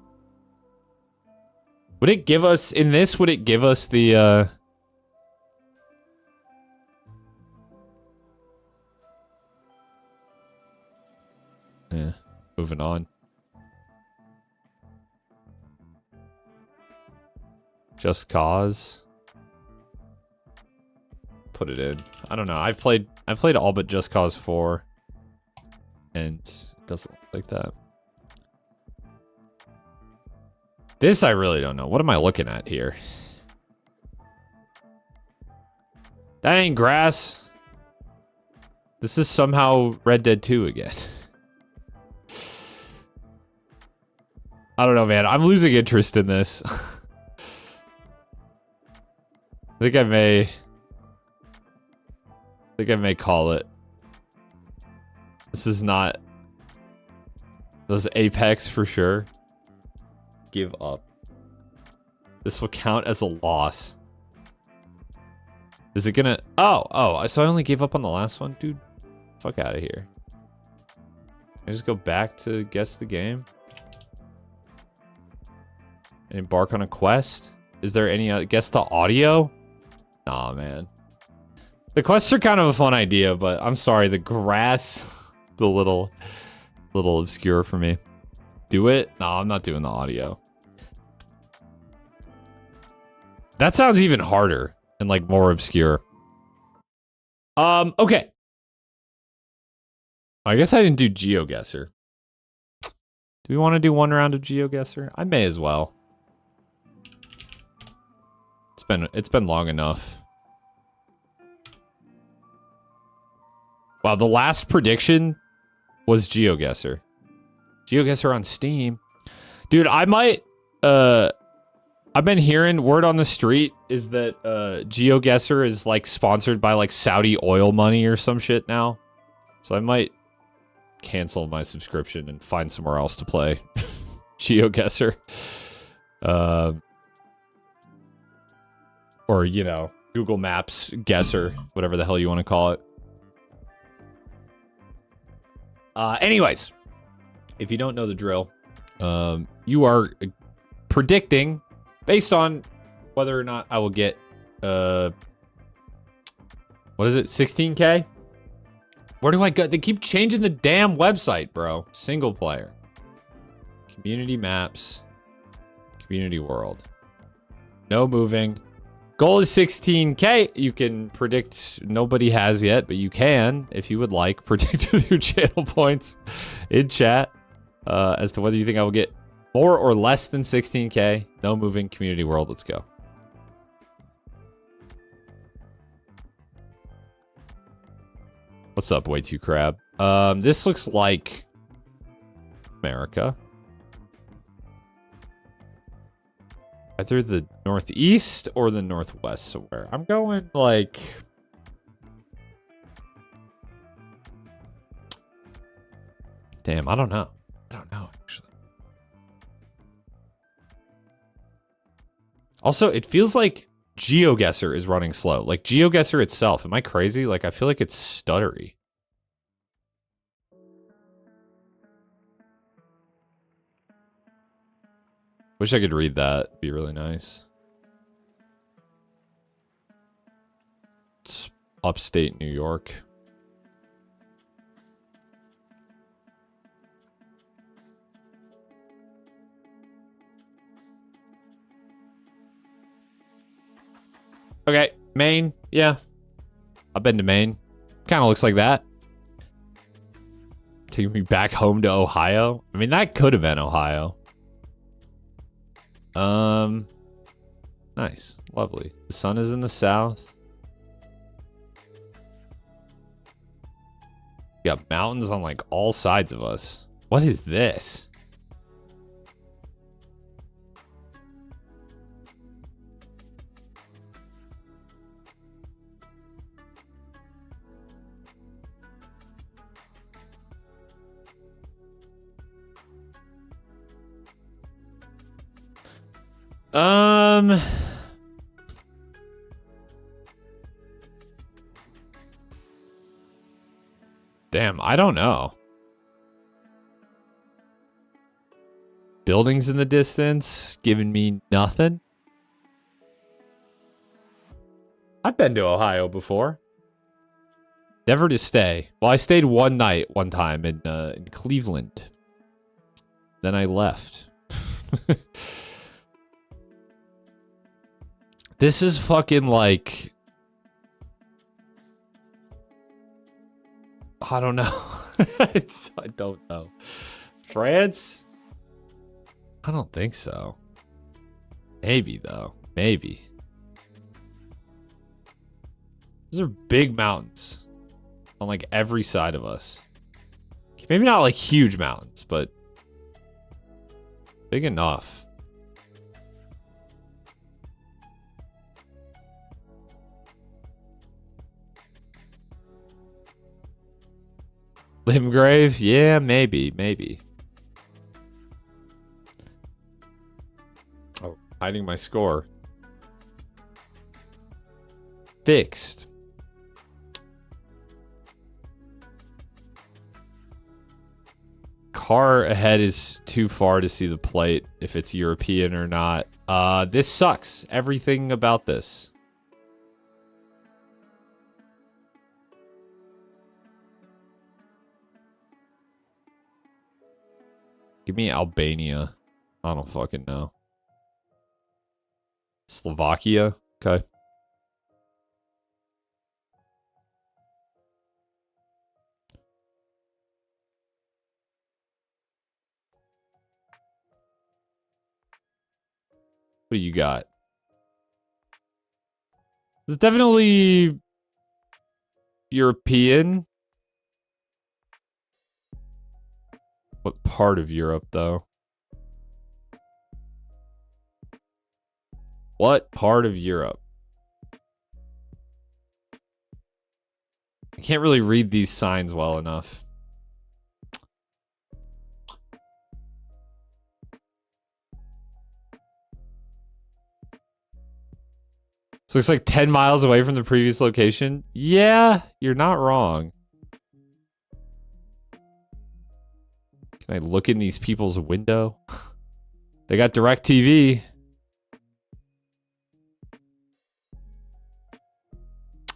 Would it give us, in this, would it give us the, Yeah, moving on. Just Cause. Put it in. I don't know. I've played all but Just Cause 4. And it doesn't look like that. This I really don't know. What am I looking at here? That ain't grass. This is somehow Red Dead 2 again. I don't know, man. I'm losing interest in this. I think I may call it. This is not those Apex for sure. Give up. This will count as a loss. Is it gonna... Oh, so I only gave up on the last one? Dude, fuck out of here. I just go back to guess the game? And embark on a quest? Is there any... guess the audio? Nah, man. The quests are kind of a fun idea, but I'm sorry, the grass... the little obscure for me. Do it? No, I'm not doing the audio. That sounds even harder and like more obscure. Okay. I guess I didn't do Geoguessr. Do we want to do one round of Geoguessr? I may as well. It's been long enough. Wow, the last prediction was Geoguessr. Geoguessr on Steam. Dude, I might I've been hearing word on the street is that Geoguessr is like sponsored by like Saudi oil money or some shit now. So I might cancel my subscription and find somewhere else to play Geoguessr. Or, you know, Google Maps Guesser, whatever the hell you want to call it. Anyways, if you don't know the drill, you are predicting based on whether or not I will get, what is it, 16K? Where do I go? They keep changing the damn website, bro. Single player. Community maps. Community world. No moving. Goal is 16K. You can predict, nobody has yet, but you can, if you would like, predict with your channel points in chat as to whether you think I will get more or less than 16K. No moving, community world, let's go. What's up, Way Too Crab? This looks like America. Either the northeast or the northwest somewhere. I'm going like... Damn, I don't know. I don't know, actually. Also, it feels like Geoguessr is running slow. Like, Geoguessr itself. Am I crazy? Like, I feel like it's stuttery. Wish I could read that. It'd be really nice. It's upstate New York. Okay, Maine. Yeah. I've been to Maine. Kind of looks like that. Taking me back home to Ohio. I mean, that could have been Ohio. Nice. Lovely. The sun is in the south. We got mountains on like all sides of us. What is this? Damn, I don't know. Buildings in the distance, giving me nothing. I've been to Ohio before. Never to stay. Well, I stayed one night one time in Cleveland. Then I left. This is fucking like... I don't know. I don't know. France? I don't think so. Maybe, though. Maybe. Those are big mountains. On, like, every side of us. Maybe not, like, huge mountains, but... big enough. Limgrave? Yeah, maybe, maybe. Oh, hiding my score. Fixed. Car ahead is too far to see the plate, if it's European or not. This sucks. Everything about this. Give me Albania. I don't fucking know. Slovakia? Okay. What do you got? It's definitely European. What part of Europe, though? What part of Europe? I can't really read these signs well enough. So it's like 10 miles away from the previous location. Yeah, you're not wrong. Can I look in these people's window? They got DirecTV.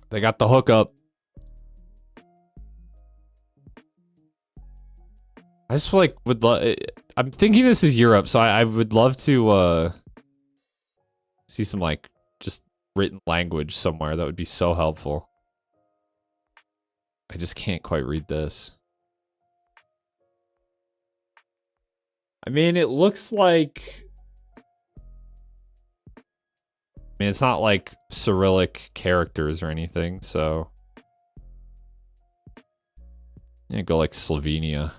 They got the hookup. I just feel like I'm thinking this is Europe, so I would love to see some like just written language somewhere. That would be so helpful. I just can't quite read this. I mean, it looks like... I mean, it's not like Cyrillic characters or anything, so... Yeah, go like Slovenia.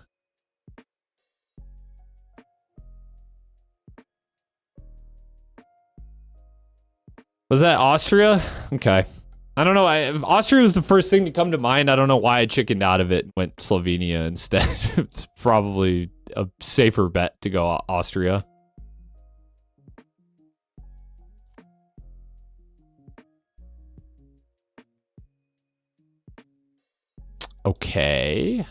Was that Austria? Okay. I don't know. Austria was the first thing to come to mind. I don't know why I chickened out of it and went Slovenia instead. It's probably a safer bet to go Austria. Okay.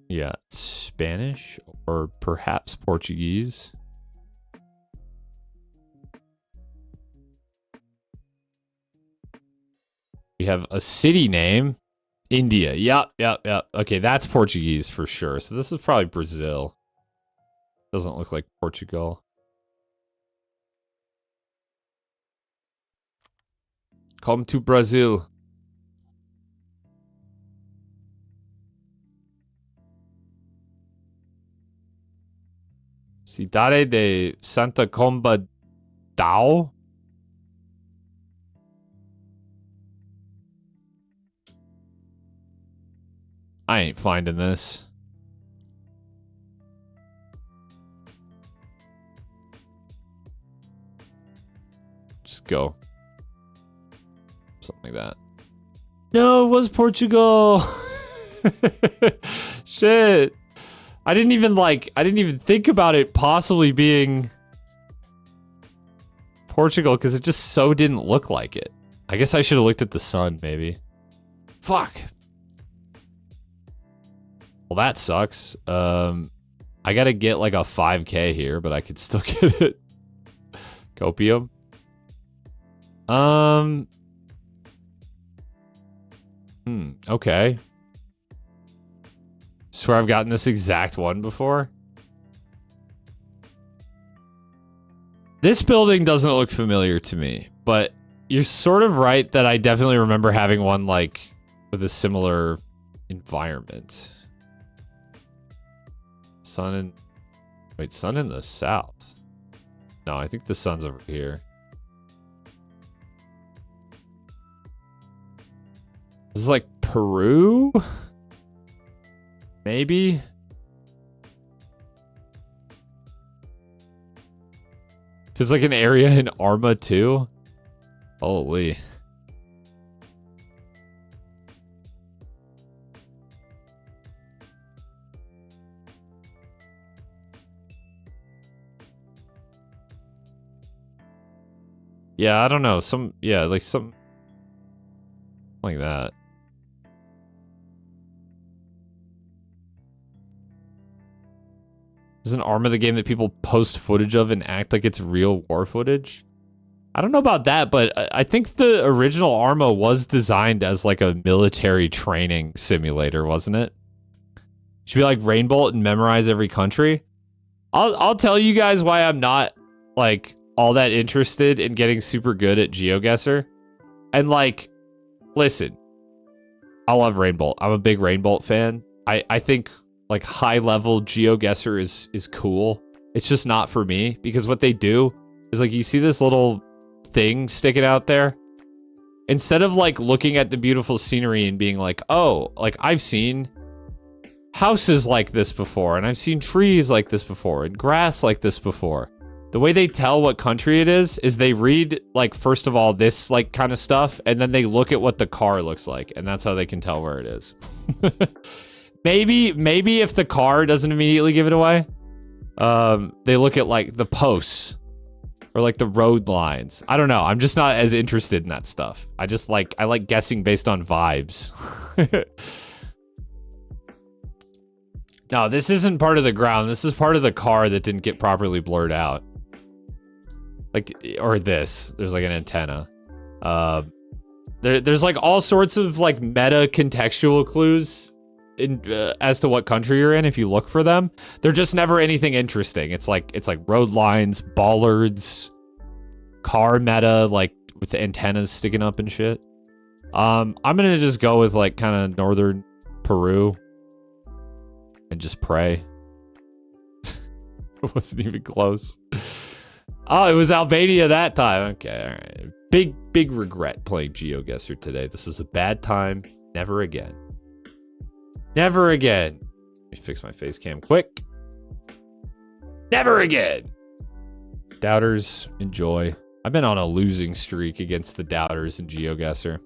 Yeah, Spanish or perhaps Portuguese. We have a city name. India. Yep. Okay, that's Portuguese for sure. So this is probably Brazil. Doesn't look like Portugal. Come to Brazil. Cidade de Santa Comba Dao? I ain't finding this. Just go. Something like that. No, it was Portugal. Shit. I didn't even think about it possibly being Portugal because it just so didn't look like it. I guess I should have looked at the sun, maybe. Fuck. Well, that sucks. I gotta get like a 5K here, but I could still get it. Copium. Okay. Swear I've gotten this exact one before. This building doesn't look familiar to me, but you're sort of right that I definitely remember having one like with a similar environment. Sun in... Wait, sun in the south. No, I think the sun's over here. This is like Peru? Maybe? There's like an area in Arma too? Holy. Yeah, I don't know. Yeah, like some like that. Is an Arma the game that people post footage of and act like it's real war footage? I don't know about that, but I think the original Arma was designed as like a military training simulator, wasn't it? Should be like Rainbolt and memorize every country. I'll tell you guys why I'm not like all that interested in getting super good at Geoguessr. And like, listen, I love Rainbolt. I'm a big Rainbolt fan. I think like high level Geoguessr is cool. It's just not for me because what they do is like you see this little thing sticking out there. Instead of like looking at the beautiful scenery and being like, oh, like I've seen houses like this before and I've seen trees like this before and grass like this before. The way they tell what country it is they read like first of all this like kind of stuff and then they look at what the car looks like and that's how they can tell where it is. Maybe if the car doesn't immediately give it away, they look at like the posts or like the road lines. I don't know. I'm just not as interested in that stuff. I like guessing based on vibes. No, this isn't part of the ground. This is part of the car that didn't get properly blurred out. Like, or this. There's like an antenna. There's like all sorts of like meta contextual clues in, as to what country you're in if you look for them. They're just never anything interesting. It's like road lines, bollards, car meta, like with the antennas sticking up and shit. I'm gonna just go with like kind of northern Peru and just pray. It wasn't even close. Oh, it was Albania that time. Okay, all right. Big regret playing Geoguessr today. This was a bad time. Never again. Never again. Let me fix my face cam quick. Never again. Doubters, enjoy. I've been on a losing streak against the doubters in Geoguessr.